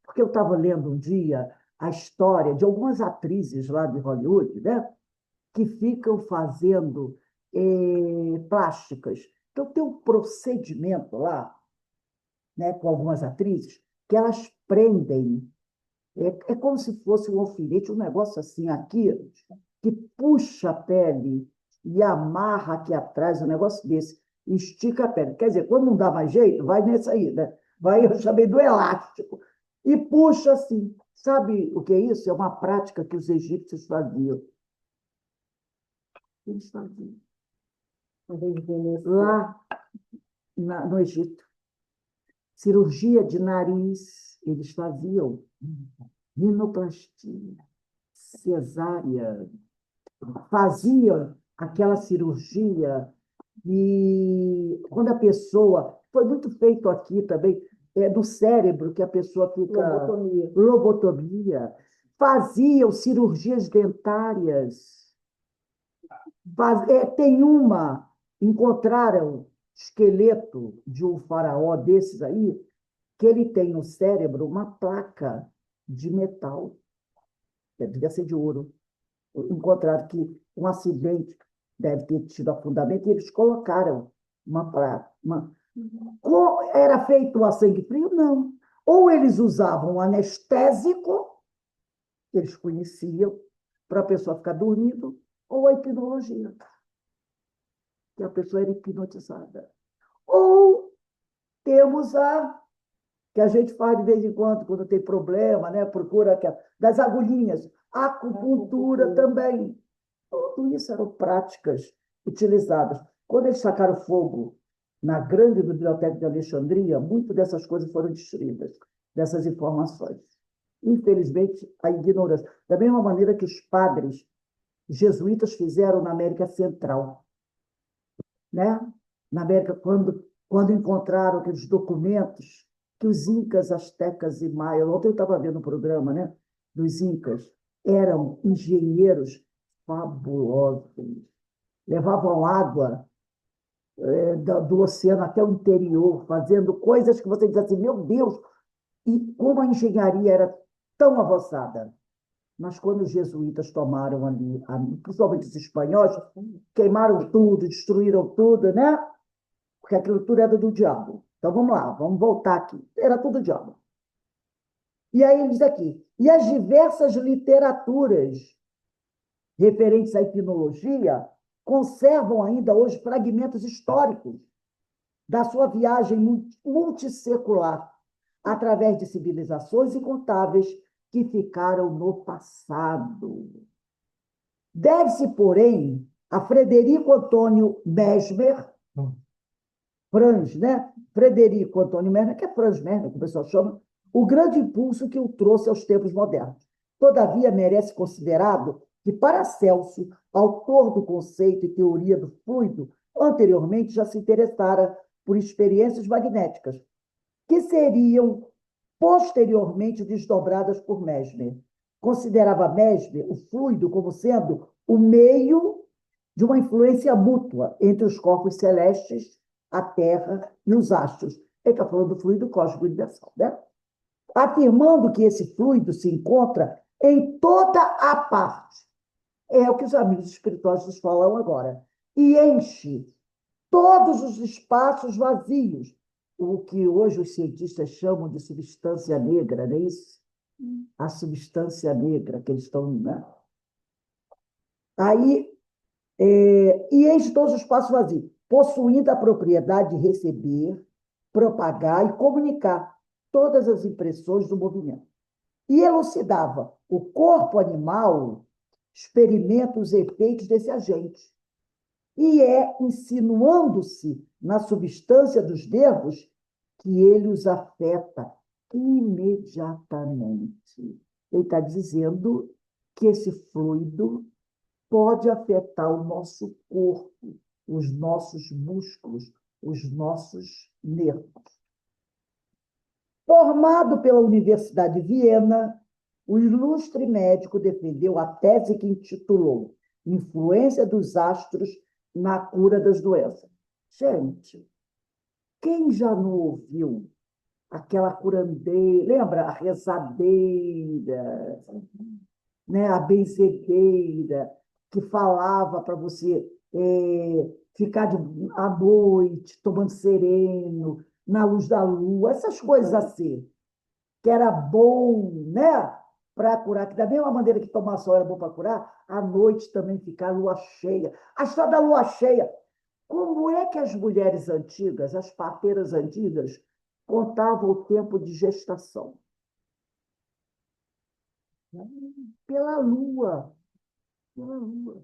porque eu estava lendo um dia a história de algumas atrizes lá de Hollywood, né, que ficam fazendo plásticas. Então, tem um procedimento lá, né, com algumas atrizes, que elas prendem, é como se fosse um alfinete, um negócio assim aqui, que puxa a pele e amarra aqui atrás, um negócio desse, e estica a pele. Quer dizer, quando não dá mais jeito, vai nesse aí, né? Vai, eu chamei do elástico, e puxa assim. Sabe o que é isso? É uma prática que os egípcios faziam. Eles faziam. Lá no Egito. Cirurgia de nariz, eles faziam. Rinoplastia, cesárea. Faziam aquela cirurgia e quando a pessoa... Foi muito feito aqui também, do cérebro, que a pessoa fica... Lobotomia. Faziam cirurgias dentárias. Tem uma, encontraram esqueleto de um faraó desses aí, que ele tem no cérebro uma placa de metal, devia ser de ouro. Encontraram que um acidente deve ter tido afundamento, e eles colocaram uma placa. Era feito a sangue frio? Não. Ou eles usavam um anestésico, que eles conheciam, para a pessoa ficar dormindo, ou a hipnologia, que a pessoa era hipnotizada. Ou temos que a gente faz de vez em quando tem problema, né? Procura das agulhinhas, acupuntura também. Tudo isso eram práticas utilizadas. Quando eles sacaram fogo na grande biblioteca de Alexandria, muitas dessas coisas foram destruídas, dessas informações. Infelizmente, a ignorância. Da mesma maneira que os padres jesuítas fizeram na América Central, né? Na América, quando encontraram aqueles documentos que os incas, astecas e maias, ontem eu estava vendo um programa, né, dos incas, eram engenheiros fabulosos, levavam água do oceano até o interior, fazendo coisas que você diz assim, meu Deus, e como a engenharia era tão avançada. Mas quando os jesuítas tomaram ali, principalmente os espanhóis, queimaram tudo, destruíram tudo, né? Porque aquilo tudo era do diabo. Então vamos lá, vamos voltar aqui. Era tudo diabo. E aí ele diz aqui, e as diversas literaturas referentes à hipnologia conservam ainda hoje fragmentos históricos da sua viagem multissecular através de civilizações incontáveis que ficaram no passado. Deve-se, porém, a Frederico Antônio Mesmer, Franz, né? Frederico Antônio Merner, que é Franz Merner, que o pessoal chama, o grande impulso que o trouxe aos tempos modernos. Todavia, merece considerado que, para Celso, autor do conceito e teoria do fluido, anteriormente já se interessara por experiências magnéticas, que seriam posteriormente desdobradas por Mesmer. Considerava Mesmer o fluido como sendo o meio de uma influência mútua entre os corpos celestes, a Terra e os astros. Ele está falando do fluido cósmico universal, né? Afirmando que esse fluido se encontra em toda a parte. É o que os amigos espirituais nos falam agora. E enche todos os espaços vazios, o que hoje os cientistas chamam de substância negra, não é isso? A substância negra que eles estão, né? Aí, e enche todos os espaços vazios, possuindo a propriedade de receber, propagar e comunicar todas as impressões do movimento. E elucidava: o corpo animal experimenta os efeitos desse agente. E é insinuando-se na substância dos nervos que ele os afeta imediatamente. Ele está dizendo que esse fluido pode afetar o nosso corpo, os nossos músculos, os nossos nervos. Formado pela Universidade de Viena, o ilustre médico defendeu a tese que intitulou Influência dos Astros na Cura das Doenças. Gente, quem já não ouviu aquela curandeira, lembra? A rezadeira, né? A benzedeira, que falava para você ficar à noite, tomando sereno, na luz da lua, essas coisas assim, que era bom, né? Para curar, que da mesma maneira que tomar sol era bom para curar, à noite também ficar lua cheia. A história da lua cheia, como é que as mulheres antigas, as parteiras antigas, contavam o tempo de gestação? Pela lua. Pela lua.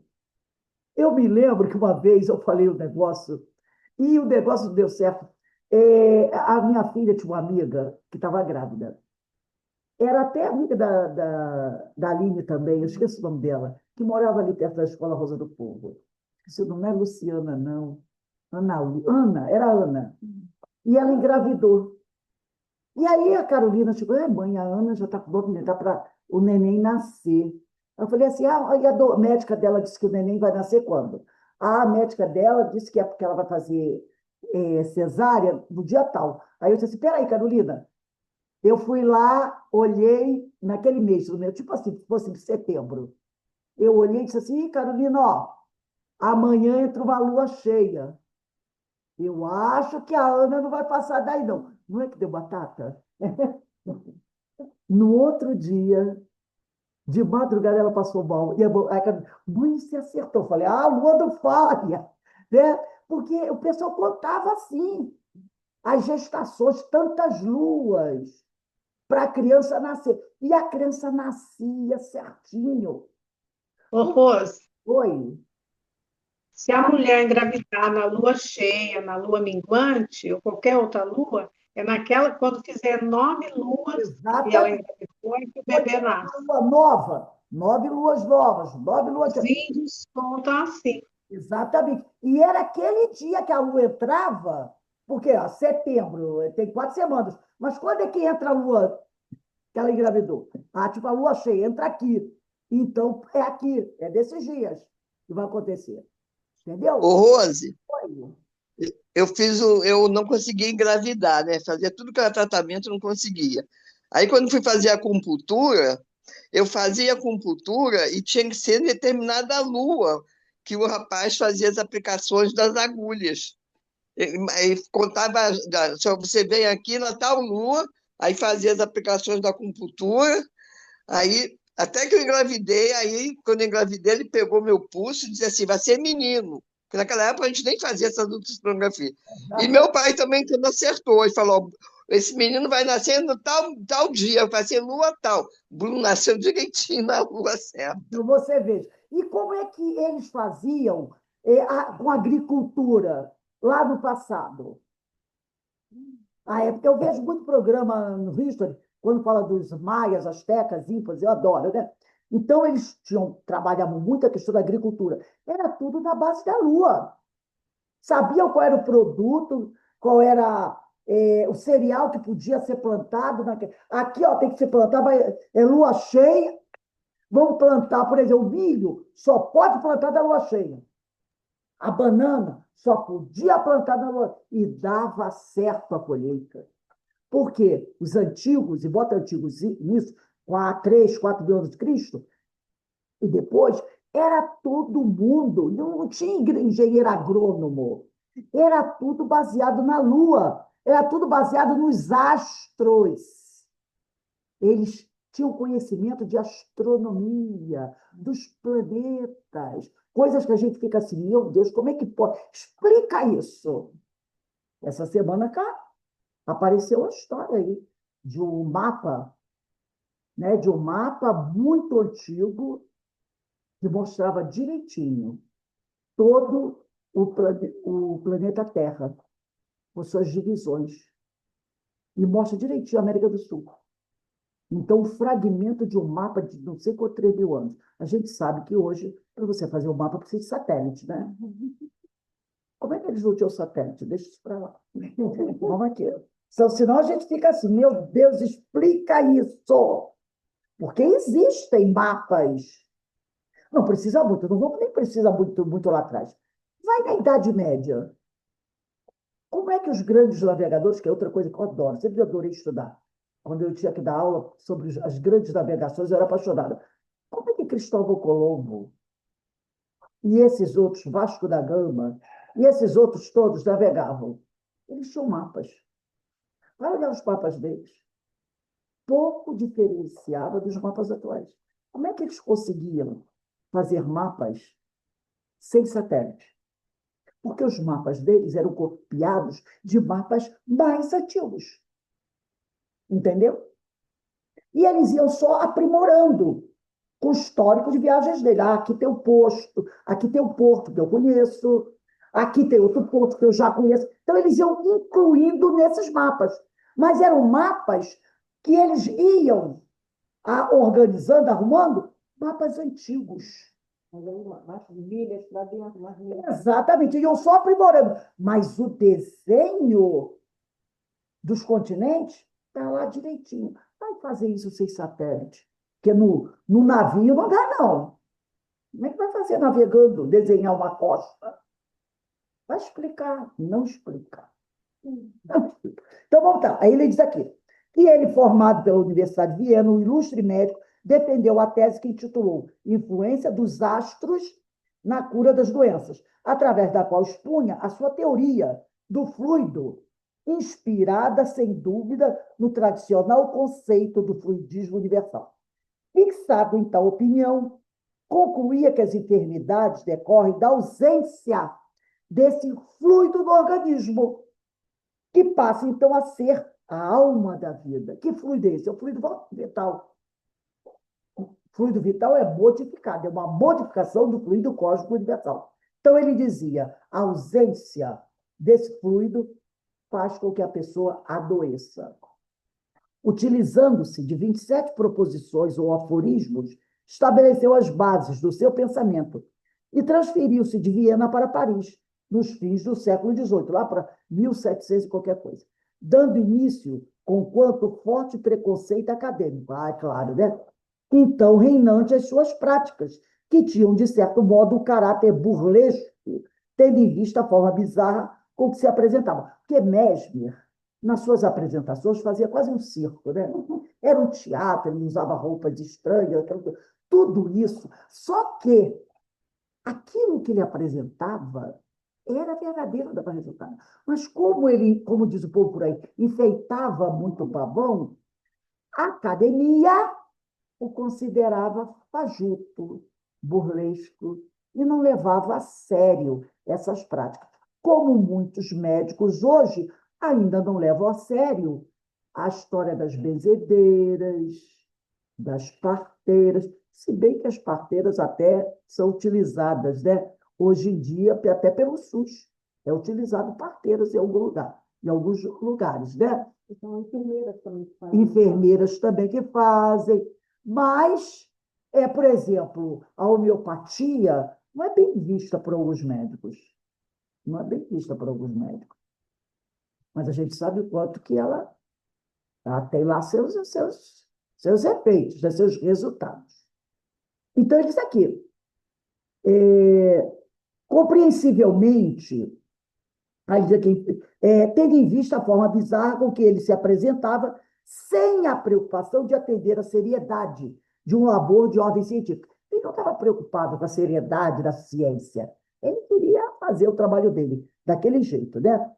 Eu me lembro que uma vez eu falei um negócio, e o negócio não deu certo. A minha filha tinha uma amiga que estava grávida. Era até amiga da Aline também, eu esqueço o nome dela, que morava ali perto da Escola Rosa do Povo. Isso não é Luciana, não. Ana, era Ana. E ela engravidou. E aí a Carolina chegou, mãe, a Ana já está com 9 meses, está para o neném nascer. Eu falei assim, e a médica dela disse que o neném vai nascer quando? A médica dela disse que é porque ela vai fazer cesárea no dia tal. Aí eu disse assim, peraí, Carolina, eu fui lá, olhei naquele mês, tipo assim, se fosse de setembro. Eu olhei e disse assim, Carolina, ó, amanhã entra uma lua cheia. Eu acho que a Ana não vai passar daí, não. Não é que deu batata? No outro dia, de madrugada, ela passou mal. E a mãe se acertou. Eu falei, lua não falha. Né? Porque o pessoal contava assim, as gestações, tantas luas para a criança nascer. E a criança nascia certinho. Ô, Rose, Oi. se a mulher engravidar na lua cheia, na lua minguante, ou qualquer outra lua, é naquela, quando fizer 9 luas e ela Exatamente. engravidou, é que o bebê nasce. Uma lua nova, 9 luas novas, 9 luas. Os índios contam assim. Exatamente. E era aquele dia que a lua entrava, porque setembro, tem 4 semanas. Mas quando é que entra a lua que ela engravidou? Tipo, a lua cheia, entra aqui. Então, é aqui, é desses dias que vai acontecer. Entendeu? Ô, Rose, Foi. eu não conseguia engravidar, né? Fazia tudo que era tratamento, não conseguia. Aí, quando fui fazer a acupuntura, eu fazia acupuntura e tinha que ser determinada lua que o rapaz fazia as aplicações das agulhas. Aí contava, se você vem aqui na tal lua, aí fazia as aplicações da acupuntura, aí até que eu engravidei, aí quando eu engravidei ele pegou meu pulso e disse assim, vai ser menino. Porque naquela época a gente nem fazia essa ultrassonografia. E meu pai também quando acertou, ele falou, esse menino vai nascer no tal dia, vai ser lua tal. Bruno nasceu direitinho na lua certa. Então, você veja. E como é que eles faziam com agricultura lá no passado? Ah, é porque eu vejo muito programa no History, quando fala dos maias, astecas, incas, eu adoro, né? Então, eles trabalhavam muito a questão da agricultura. Era tudo na base da lua. Sabiam qual era o produto, qual era o cereal que podia ser plantado. Aqui, ó, tem que ser plantado, é lua cheia. Vamos plantar, por exemplo, o milho, só pode plantar da lua cheia. A banana só podia plantar na lua. E dava certo a colheita. Porque os antigos, e bota antigos nisso, com a 3, 4 mil anos de Cristo, e depois, era todo mundo, não tinha engenheiro agrônomo, era tudo baseado na Lua, era tudo baseado nos astros. Eles tinham conhecimento de astronomia, dos planetas, coisas que a gente fica assim, meu Deus, como é que pode? Explica isso. Essa semana, cara, apareceu a história aí de um mapa, né, de um mapa muito antigo que mostrava direitinho todo o planeta Terra, com suas divisões, e mostra direitinho a América do Sul. Então, um fragmento de um mapa de não sei quantos 3 mil anos. A gente sabe que hoje, para você fazer um mapa, precisa de satélite, né? Como é que eles não tinham satélite? Deixa isso para lá. Vamos aqui. Senão a gente fica assim, meu Deus, explica isso. Porque existem mapas. Não precisa muito, não vamos nem precisar muito lá atrás. Vai na Idade Média. Como é que os grandes navegadores, que é outra coisa que eu adoro, sempre adorei estudar. Quando eu tinha que dar aula sobre as grandes navegações, eu era apaixonada. Como é que Cristóvão Colombo e esses outros, Vasco da Gama, e esses outros todos navegavam? Eles tinham mapas. Vai olhar os mapas deles. Pouco diferenciava dos mapas atuais. Como é que eles conseguiam fazer mapas sem satélite? Porque os mapas deles eram copiados de mapas mais antigos. Entendeu? E eles iam só aprimorando com o histórico de viagens dele. Ah, aqui tem o posto, aqui tem o porto que eu conheço, aqui tem outro porto que eu já conheço. Então, eles iam incluindo nesses mapas. Mas eram mapas que eles iam organizando, arrumando, mapas antigos. Milhas para dentro, umas milhas. Exatamente, iam só aprimorando. Mas o desenho dos continentes está lá direitinho. Vai fazer isso sem satélite. Porque no navio não dá, não. Como é que vai fazer navegando, desenhar uma costa? Vai explicar, não explica. Então, vamos lá. Aí ele diz aqui que ele, formado pela Universidade de Viena, um ilustre médico, defendeu a tese que intitulou Influência dos Astros na Cura das Doenças, através da qual expunha a sua teoria do fluido, inspirada, sem dúvida, no tradicional conceito do fluidismo universal. Fixado em tal opinião, concluía que as enfermidades decorrem da ausência desse fluido no organismo, que passa, então, a ser a alma da vida. Que fluido é esse? É o fluido vital. O fluido vital é modificado, é uma modificação do fluido cósmico universal. Então, ele dizia, a ausência desse fluido faz com que a pessoa adoeça. Utilizando-se de 27 proposições ou aforismos, estabeleceu as bases do seu pensamento e transferiu-se de Viena para Paris, nos fins do século XVIII, lá para 1700 e qualquer coisa, dando início com quanto forte preconceito acadêmico. Ah, é claro, né? Então, reinante as suas práticas, que tinham, de certo modo, o caráter burlesco, tendo em vista a forma bizarra com que se apresentava. Porque Mesmer, nas suas apresentações, fazia quase um circo, né? Era um teatro, ele usava roupas estranhas, tudo isso. Só que aquilo que ele apresentava era verdadeiro da apresentar. Mas como ele, como diz o povo por aí, enfeitava muito o pavão, a academia o considerava fajuto, burlesco, e não levava a sério essas práticas. Como muitos médicos hoje ainda não levam a sério a história das benzedeiras, das parteiras, se bem que as parteiras até são utilizadas, né? Hoje em dia, até pelo SUS, é utilizado parteiras em algum lugar. em alguns lugares, né? São enfermeiras também que fazem. Enfermeiras também que fazem, mas, por exemplo, a homeopatia não é bem vista por alguns médicos. Não é bem vista por alguns médicos. Mas a gente sabe o quanto que ela tem lá seus efeitos, né, seus resultados. Então, ele diz aqui, compreensivelmente, aí diz aqui, tendo em vista a forma bizarra com que ele se apresentava, sem a preocupação de atender à seriedade de um labor de ordem científica. Ele não estava preocupado com a seriedade da ciência. Ele queria fazer o trabalho dele daquele jeito, né?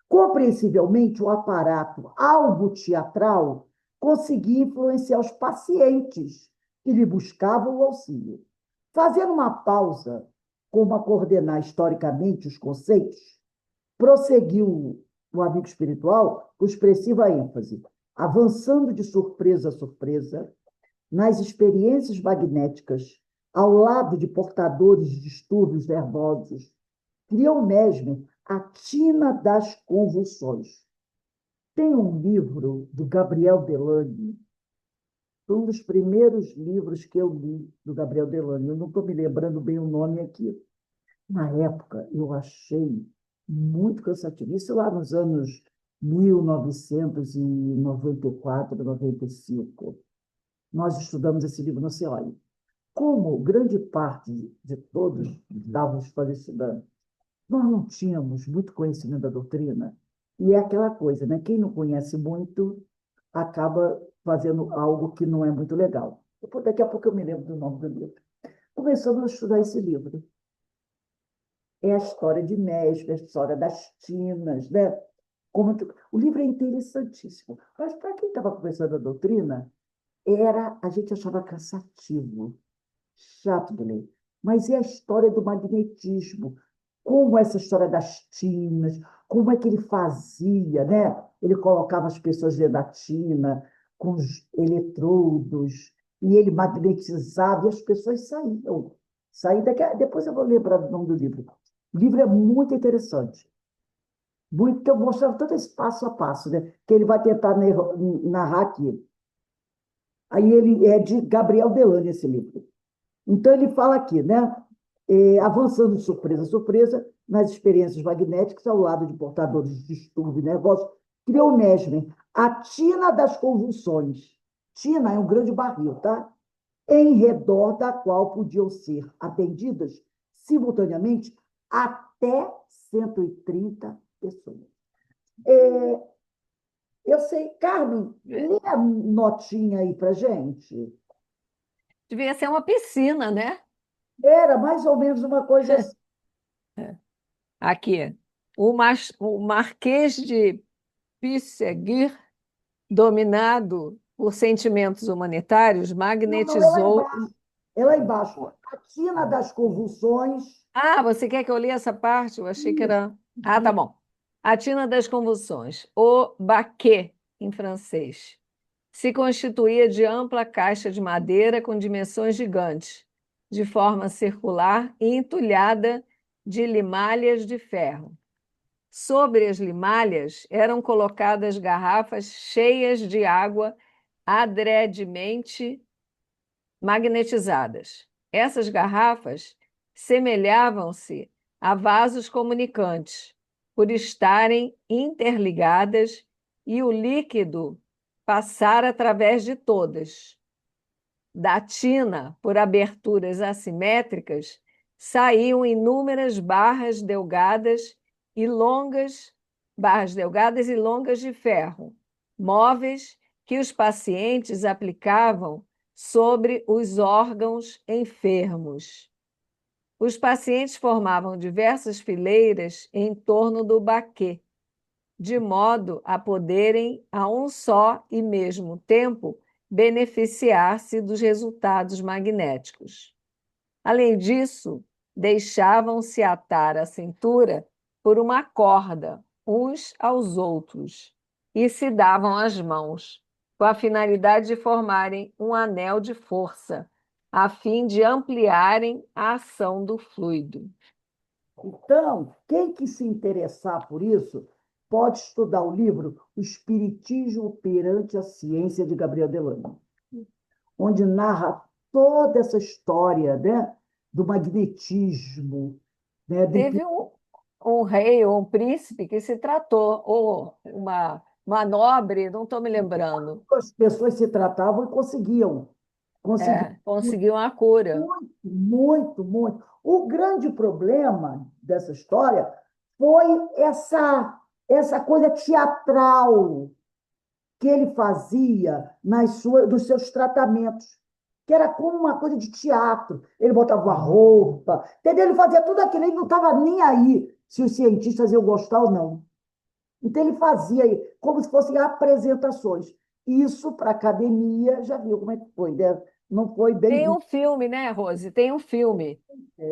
Compreensivelmente, o aparato algo teatral conseguia influenciar os pacientes que lhe buscavam o auxílio. Fazendo uma pausa, como a coordenar historicamente os conceitos, prosseguiu o amigo espiritual com expressiva ênfase, avançando de surpresa a surpresa nas experiências magnéticas, ao lado de portadores de distúrbios nervosos, criou mesmo a tina das convulsões. Tem um livro do Gabriel Delany, um dos primeiros livros que eu li do Gabriel Delany. Eu não estou me lembrando bem o nome aqui. Na época, eu achei muito cansativo. Isso lá nos anos 1994, 95. Nós estudamos esse livro no CEOI. Como grande parte de todos estávamos estudando, nós não tínhamos muito conhecimento da doutrina, e é aquela coisa, né? Quem não conhece muito acaba fazendo algo que não é muito legal. Daqui a pouco eu me lembro do nome do livro. Começamos a estudar esse livro. É a história de Mestre, a história das tinas, né? O livro é interessantíssimo, mas para quem estava começando a doutrina, a gente achava cansativo, chato de ler. Mas é a história do magnetismo, como essa história das tinas, como é que ele fazia, né? Ele colocava as pessoas dentro da tina, com os eletrodos, e ele magnetizava, e as pessoas saíam. Depois eu vou lembrar do nome do livro. O livro é muito interessante. Muito, que eu mostrava todo esse passo a passo, né? Que ele vai tentar narrar aqui. Aí ele é de Gabriel Delany, esse livro. Então, ele fala aqui, né? Avançando de surpresa a surpresa, nas experiências magnéticas, ao lado de portadores de distúrbio nervoso, criou Mesmer a tina das convulsões. Tina é um grande barril, tá? Em redor da qual podiam ser atendidas simultaneamente até 130 pessoas. Eu sei, Carmen, lê a notinha aí para gente. Devia ser uma piscina, né? Era mais ou menos uma coisa assim. Aqui, o Marquês de Pissegui, dominado por sentimentos humanitários, Não, é magnetizou. lá embaixo. A tina das convulsões. Ah, você quer que eu leia essa parte? Eu achei que era. Ah, tá bom. A tina das convulsões, o baquet, em francês, se constituía de ampla caixa de madeira com dimensões gigantes, de forma circular e entulhada de limalhas de ferro. Sobre as limalhas eram colocadas garrafas cheias de água adredemente magnetizadas. Essas garrafas semelhavam-se a vasos comunicantes, por estarem interligadas e o líquido passar através de todas. Da tina, por aberturas assimétricas, saíam inúmeras barras delgadas e longas de ferro, móveis que os pacientes aplicavam sobre os órgãos enfermos. Os pacientes formavam diversas fileiras em torno do baquet, de modo a poderem, a um só e mesmo tempo, beneficiar-se dos resultados magnéticos. Além disso, deixavam-se atar à cintura por uma corda, uns aos outros, e se davam as mãos, com a finalidade de formarem um anel de força, a fim de ampliarem a ação do fluido. Então, quem que se interessar por isso, pode estudar o livro O Espiritismo perante a Ciência, de Gabriel Delano, onde narra toda essa história, né, do magnetismo, né, Teve um rei ou um príncipe que se tratou, ou uma nobre, não estou me lembrando. as pessoas se tratavam e conseguiam Conseguiu uma cura. muito, muito, muito. O grande problema dessa história foi essa coisa teatral que ele fazia dos seus tratamentos, que era como uma coisa de teatro. Ele botava uma roupa, entendeu? Ele fazia tudo aquilo, ele não estava nem aí se os cientistas iam gostar ou não. Então, ele fazia como se fossem apresentações. Isso, para a academia, já viu como é que foi, né? Não foi bem Tem um visto. filme, né, Rose? Tem um filme,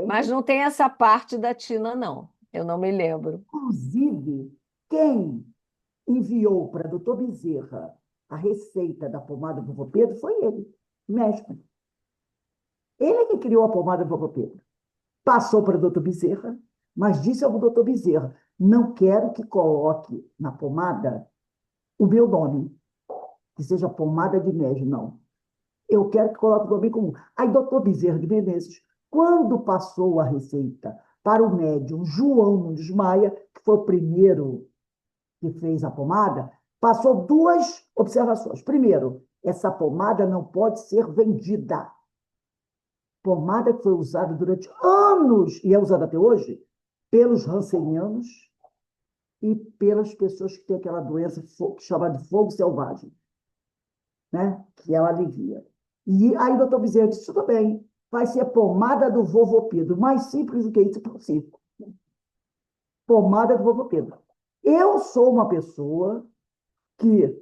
mas não tem essa parte da Tina, não. Eu não me lembro. Inclusive, quem enviou para doutor Bezerra a receita da pomada do vovô Pedro foi ele, mestre. Ele que criou a pomada do vovô Pedro. Passou para o doutor Bezerra, mas disse ao doutor Bezerra: não quero que coloque na pomada o meu nome, que seja pomada de médio, não. Eu quero que coloque o nome comum. Aí, doutor Bezerra de Menezes, quando passou a receita para o médium João Nunes Maia, que foi o primeiro que fez a pomada, passou duas observações. Primeiro, essa pomada não pode ser vendida. Pomada que foi usada durante anos, e é usada até hoje, pelos rancenianos e pelas pessoas que têm aquela doença chamada de fogo selvagem, né? Que ela alivia. E aí o doutor Bezerra disse: tudo bem, vai ser pomada do vovô Pedro. Mais simples do que isso, possível. Pomada do vovô Pedro. Eu sou uma pessoa que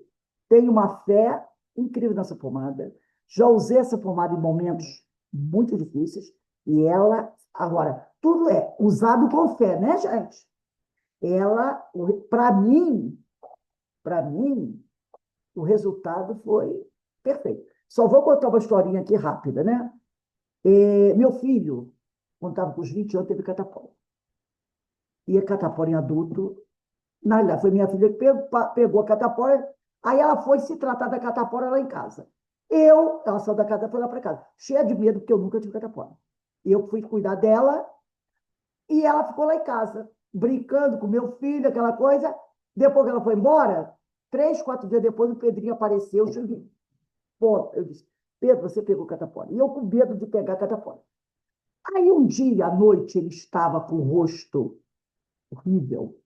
tem uma fé incrível nessa pomada. Já usei essa pomada em momentos muito difíceis. E ela, agora, tudo é usado com fé, né, gente? Ela, para mim, o resultado foi perfeito. Só vou contar uma historinha aqui rápida, né? Meu filho, quando estava com os 20 anos, teve catapora. E a catapora em adulto, na realidade, foi minha filha que pegou a catapora, aí ela foi se tratar da catapora lá em casa. Ela saiu da casa e foi lá para casa, cheia de medo, porque eu nunca tive catapora. Eu fui cuidar dela e ela ficou lá em casa, brincando com meu filho, aquela coisa. Depois que ela foi embora, 3, 4 dias depois, o Pedrinho apareceu. Eu disse: Pedro, você pegou catapora. E eu com medo de pegar catapora. Aí um dia, à noite, ele estava com o rosto horrível,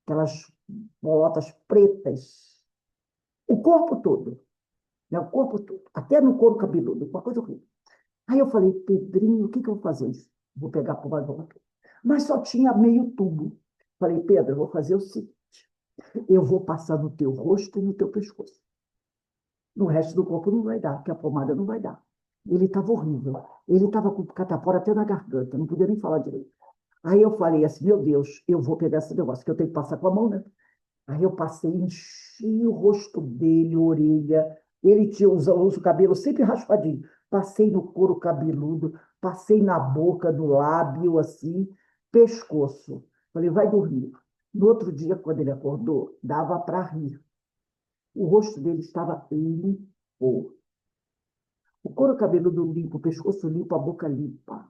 aquelas bolotas pretas, o corpo todo, né? O corpo todo, até no couro cabeludo, uma coisa horrível. Aí eu falei: Pedrinho, o que eu vou fazer? Eu disse: vou pegar a pomada do vovô. Mas só tinha meio tubo. Falei: Pedro, eu vou fazer o seguinte: eu vou passar no teu rosto e no teu pescoço. No resto do corpo não vai dar, porque a pomada não vai dar. Ele estava horrível. Ele estava com catapora até na garganta, não podia nem falar direito. Aí eu falei assim: meu Deus, eu vou pegar esse negócio, que eu tenho que passar com a mão, né? Aí eu passei, enchi o rosto dele, orelha. Ele usa o cabelo sempre raspadinho. Passei no couro cabeludo, passei na boca, no lábio, assim, pescoço. Falei: vai dormir. No outro dia, quando ele acordou, dava para rir. O rosto dele estava limpo. O couro cabeludo limpo, o pescoço limpo, a boca limpa.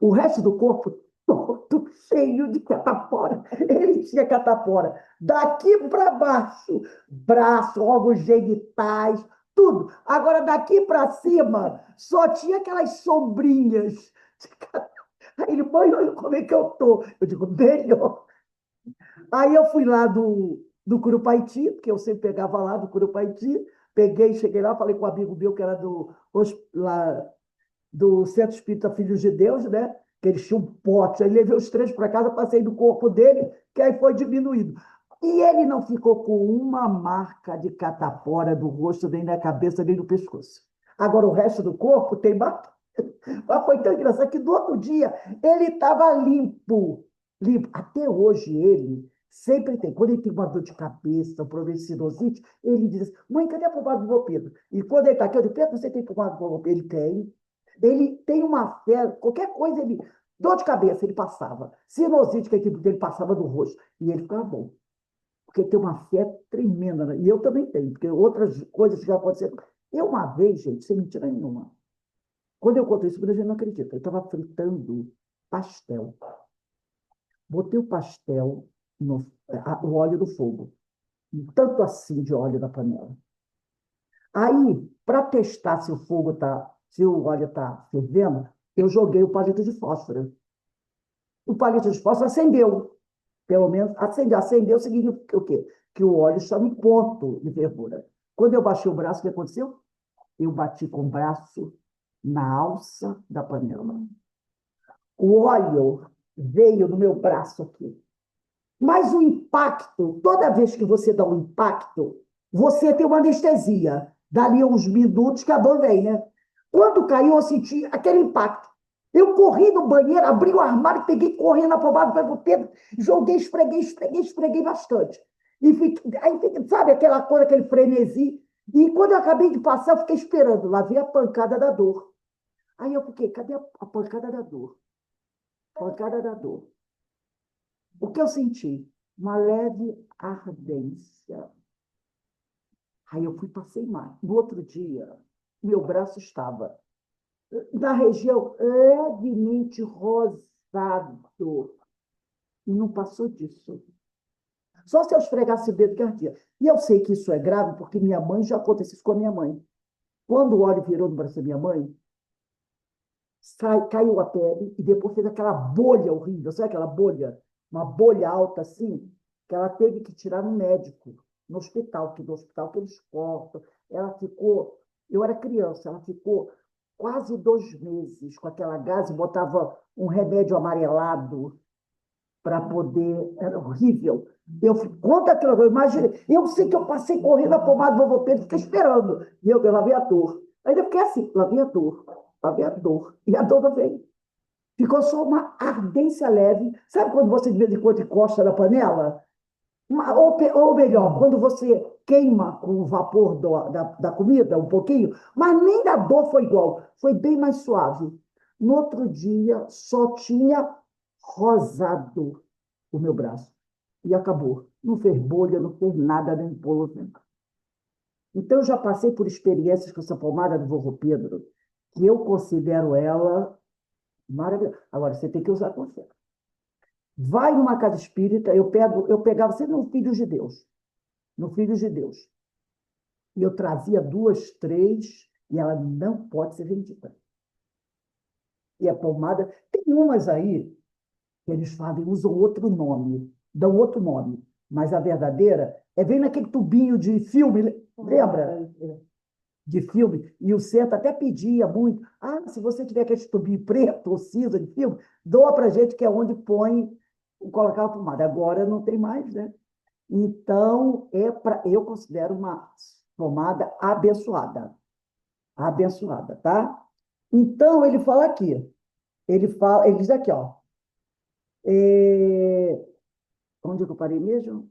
O resto do corpo todo cheio de catapora. Ele tinha catapora daqui para baixo, braço, órgãos genitais, tudo. Agora, daqui para cima, só tinha aquelas sombrinhas. Aí ele: mãe, olha como é que eu tô. Eu digo: melhor. Aí eu fui lá do Curupaiti, porque eu sempre pegava lá do Curupaiti, peguei, cheguei lá, falei com um amigo meu que era lá do Centro Espírita Filhos de Deus, né? Que eles tinham um pote, aí levei os 3 para casa, passei no corpo dele, que aí foi diminuindo. E ele não ficou com uma marca de catapora do rosto, nem na cabeça, nem no pescoço. Agora, o resto do corpo tem marca. Mas foi tão engraçado que no outro dia ele estava limpo. Limpo. Até hoje ele sempre tem. Quando ele tem uma dor de cabeça, um problema de sinusite, ele diz assim: mãe, cadê a pomada do vô Pedro? E quando ele está aqui, eu digo: Pedro, você tem pomada do vô Pedro? Ele tem. Ele tem uma fé, qualquer coisa, dor de cabeça, ele passava. Sinusite, que a equipe dele passava do rosto. E ele ficava bom. porque tem uma fé tremenda, né? E eu também tenho, porque outras coisas já aconteceram. Eu, uma vez, gente, sem mentira nenhuma, quando eu conto isso, muita gente não acredita. Eu estava fritando pastel. Botei o pastel o óleo do fogo, tanto assim de óleo na panela. Aí, para testar se o fogo tá, se o óleo está fervendo, eu joguei o palito de fósforo. O palito de fósforo acendeu. Pelo menos acendeu. Acendeu significa o quê? Que o óleo está no ponto de fervura. Quando eu baixei o braço, o que aconteceu? Eu bati com o braço na alça da panela. O óleo veio no meu braço aqui. Mas o impacto, toda vez que você dá um impacto, você tem uma anestesia. Dali a uns minutos que a dor vem, né? Quando caiu, eu senti aquele impacto. Eu corri no banheiro, abri o armário, peguei correndo a pomada para o Pedro, joguei, esfreguei bastante. E sabe aquela coisa, aquele frenesi? E quando eu acabei de passar, eu fiquei esperando. Lá veio a pancada da dor. Aí eu fiquei, cadê a pancada da dor? Pancada da dor. O que eu senti? Uma leve ardência. Aí eu fui, passei mal. No outro dia, meu braço estava na região levemente rosado. E não passou disso. Só se eu esfregasse o dedo que ardia. E eu sei que isso é grave, porque minha mãe já aconteceu isso com a minha mãe. Quando o óleo virou no braço da minha mãe, caiu a pele e depois fez aquela bolha horrível. Sabe aquela bolha? Uma bolha alta assim, que ela teve que tirar no médico, no hospital, que no hospital que eles cortam. Ela ficou, eu era criança, ela ficou quase 2 meses com aquela gás e botava um remédio amarelado para poder. Era horrível. Conta aquilo, eu imaginei. Eu sei que eu passei correndo a pomada do Vovopento, fiquei esperando. E eu lá vi a dor. Ainda fiquei assim, lá vi a dor, lá vi a dor. E a dor não veio. Ficou só uma ardência leve. Sabe quando você de vez em quando encosta na panela? Ou melhor, quando você queima com o vapor da comida um pouquinho, mas nem da dor foi igual, foi bem mais suave. No outro dia, só tinha rosado o meu braço. E acabou. Não fez bolha, não fez nada, nem polo. Então, eu já passei por experiências com essa pomada do vovô Pedro, que eu considero ela maravilhosa. Agora, você tem que usar com você. Vai numa casa espírita, eu pegava sempre no Filhos de Deus. No Filhos de Deus. E eu trazia 2, 3, e ela não pode ser vendida. E a pomada, tem umas aí que eles usam outro nome, dão outro nome, mas a verdadeira vem naquele tubinho de filme, lembra? De filme, e o centro até pedia muito, se você tiver aquele tubinho preto ou cinza de filme, doa para a gente, que é onde põe, colocar a pomada. Agora não tem mais, né? Então, eu considero uma pomada abençoada. Abençoada, tá? Então, ele fala aqui, ele diz aqui, ó, onde eu parei mesmo?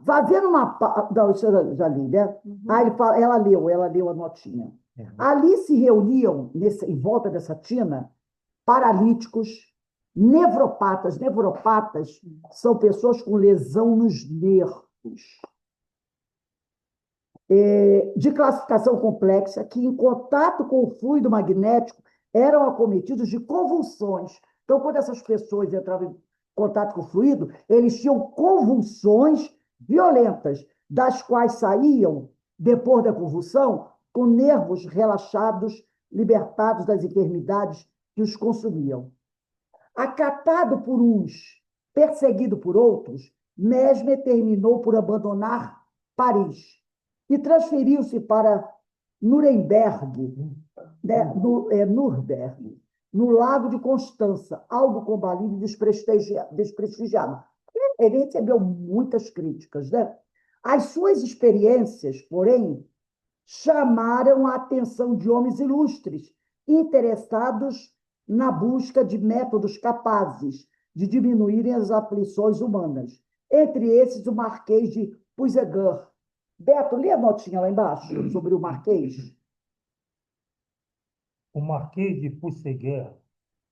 Fazendo uma. Não, isso eu já li, né? Ele fala, ela leu a notinha. Ali se reuniam, em volta dessa tina, paralíticos, nevropatas. Nevropatas são pessoas com lesão nos nervos, de classificação complexa, que, em contato com o fluido magnético, eram acometidos de convulsões. Então, quando essas pessoas entravam em contato com o fluido, eles tinham convulsões violentas, das quais saíam, depois da convulsão, com nervos relaxados, libertados das enfermidades que os consumiam. Acatado por uns, perseguido por outros, Mesmer terminou por abandonar Paris e transferiu-se para Nuremberg, né? Nuremberg, no Lago de Constança, algo combalido e desprestigiado. Ele recebeu muitas críticas, né? As suas experiências, porém, chamaram a atenção de homens ilustres, interessados na busca de métodos capazes de diminuírem as aflições humanas. Entre esses, o Marquês de Puysegur. Beto, lê a notinha lá embaixo sobre o Marquês. O Marquês de Puysegur,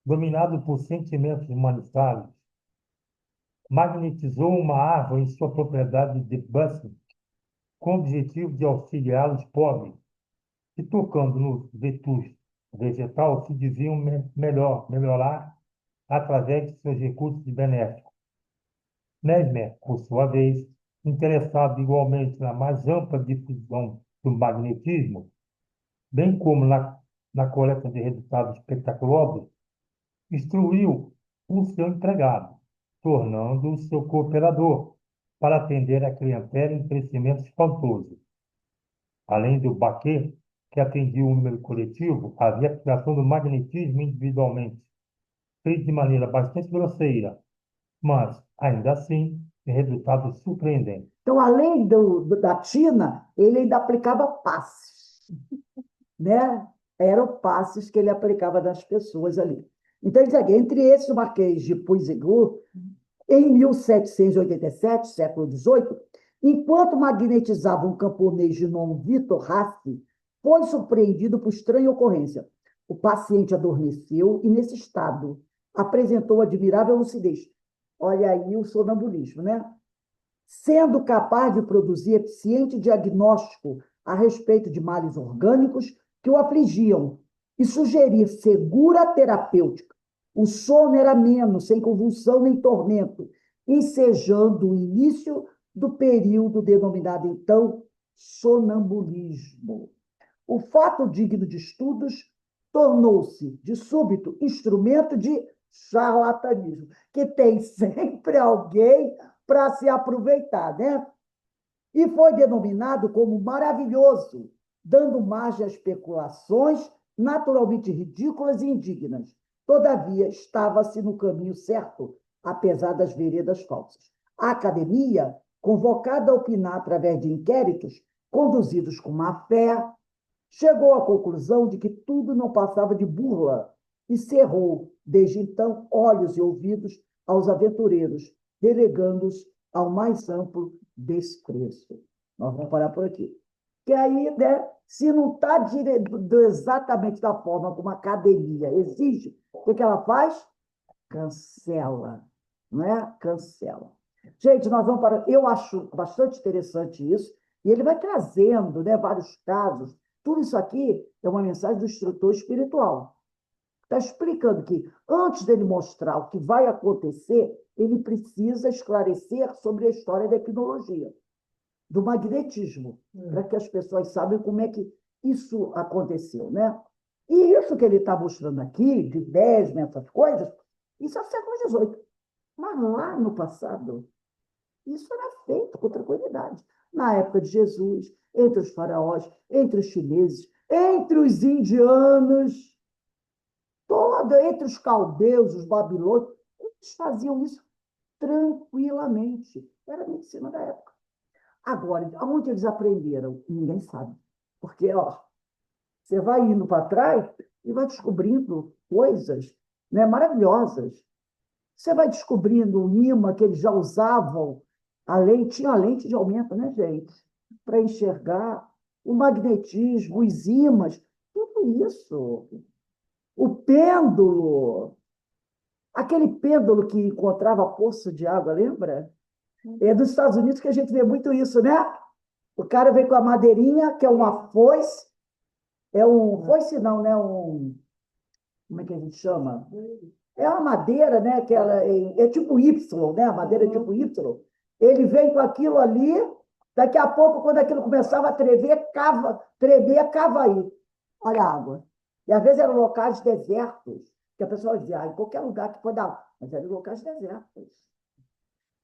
dominado por sentimentos humanitários, magnetizou uma árvore em sua propriedade de Bussing com o objetivo de auxiliar os pobres, que tocando no vetus vegetal se diziam melhorar através de seus recursos benéficos. Mesmer, por sua vez, interessado igualmente na mais ampla difusão do magnetismo, bem como na coleta de resultados espetaculosos, instruiu o seu empregado, tornando-o seu cooperador, para atender a clientela em crescimento espantoso. Além do baquet, que atendia o número coletivo, havia a aplicação do magnetismo individualmente, feito de maneira bastante grosseira, mas, ainda assim, tem resultados surpreendentes. Então, além da Tina, ele ainda aplicava passes, né? Eram passes que ele aplicava nas pessoas ali. Então, ele diz aqui, entre esses, o Marquês de Puységur, em 1787, século XVIII, enquanto magnetizava um camponês de nome Vitor Rassi, foi surpreendido por estranha ocorrência. O paciente adormeceu e, nesse estado, apresentou admirável lucidez. Olha aí o sonambulismo, né? Sendo capaz de produzir eficiente diagnóstico a respeito de males orgânicos que o afligiam e sugerir segura terapêutica. O sono era menos, sem convulsão nem tormento, ensejando o início do período denominado, então, sonambulismo. O fato digno de estudos tornou-se, de súbito, instrumento de charlatanismo, que tem sempre alguém para se aproveitar, né? E foi denominado como maravilhoso, dando margem a especulações naturalmente ridículas e indignas. Todavia, estava-se no caminho certo, apesar das veredas falsas. A academia, convocada a opinar através de inquéritos conduzidos com má fé, chegou à conclusão de que tudo não passava de burla e cerrou, desde então, olhos e ouvidos aos aventureiros, delegando-os ao mais amplo desprezo. Nós vamos parar por aqui. Que aí, né, se não está exatamente da forma como a academia exige, o que ela faz? Cancela, não é? Cancela. Gente, nós vamos para... Eu acho bastante interessante isso, e ele vai trazendo, né, vários casos. Tudo isso aqui é uma mensagem do instrutor espiritual. Está explicando que, antes dele mostrar o que vai acontecer, ele precisa esclarecer sobre a história da hipnologia, do magnetismo, para que as pessoas saibam como é que isso aconteceu, né? E isso que ele está mostrando aqui, de 10, essas coisas, isso é o século XVIII. Mas lá no passado, isso era feito com tranquilidade. Na época de Jesus, entre os faraós, entre os chineses, entre os indianos, entre os caldeus, os babilônios, eles faziam isso tranquilamente. Era a medicina da época. Agora, aonde eles aprenderam? Ninguém sabe. Porque, ó, você vai indo para trás e vai descobrindo coisas, né, maravilhosas. Você vai descobrindo o imã que eles já usavam, tinha a lente de aumento, né, gente? Para enxergar o magnetismo, os ímãs, tudo isso. O pêndulo, aquele pêndulo que encontrava poço de água, lembra? É dos Estados Unidos que a gente vê muito isso, né? O cara vem com a madeirinha, que é uma foice, foice não, né? Como é que a gente chama? É uma madeira, né? Que ela é tipo Y, né? A madeira é tipo Y. Ele vem com aquilo ali, daqui a pouco, quando aquilo começava a tremer, cava aí. Olha a água. E às vezes eram locais desertos, que a pessoa dizia, em qualquer lugar que pode dar, mas eram locais desertos.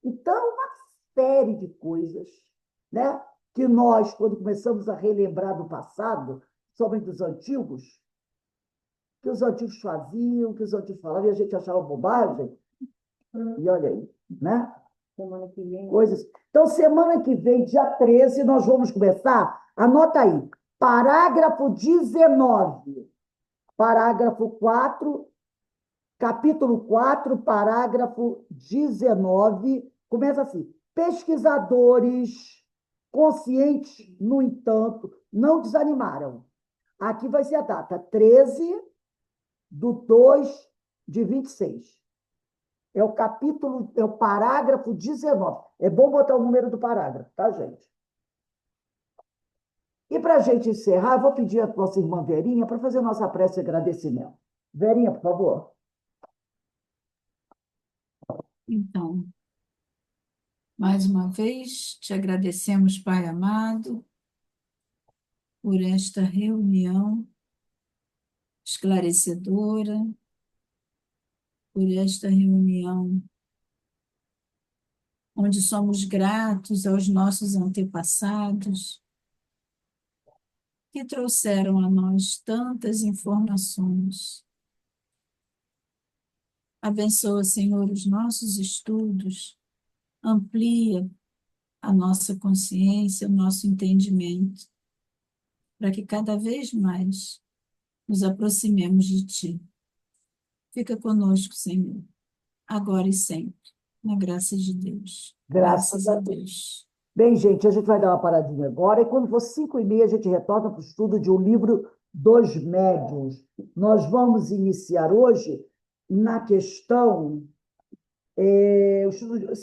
Então, uma série de coisas, né, que nós, quando começamos a relembrar do passado, somente dos antigos, que os antigos faziam, que os antigos falavam, e a gente achava bobagem. E olha aí, né? Semana que vem. Coisas. Então, semana que vem, dia 13, nós vamos começar. Anota aí, parágrafo 19. Parágrafo 4, capítulo 4, parágrafo 19, começa assim. Pesquisadores conscientes, no entanto, não desanimaram. Aqui vai ser a data 13/2/26. É o capítulo, é o parágrafo 19. É bom botar o número do parágrafo, tá, gente? E para a gente encerrar, eu vou pedir a nossa irmã Verinha para fazer nossa prece de agradecimento. Verinha, por favor. Então, mais uma vez, te agradecemos, Pai amado, por esta reunião esclarecedora, por esta reunião onde somos gratos aos nossos antepassados, que trouxeram a nós tantas informações. Abençoa, Senhor, os nossos estudos, amplia a nossa consciência, o nosso entendimento, para que cada vez mais nos aproximemos de Ti. Fica conosco, Senhor, agora e sempre, na graça de Deus. Graças a Deus. Bem, gente, a gente vai dar uma paradinha agora, e quando for 5h30, a gente retorna para o estudo de um livro dos médiuns. Nós vamos iniciar hoje na questão 168,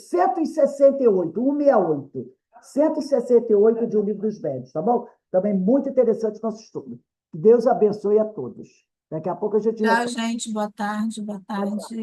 168. 168 de um livro dos médiuns, tá bom? Também muito interessante o nosso estudo. Que Deus abençoe a todos. Daqui a pouco a gente... Tchau, gente. Boa tarde, boa tarde.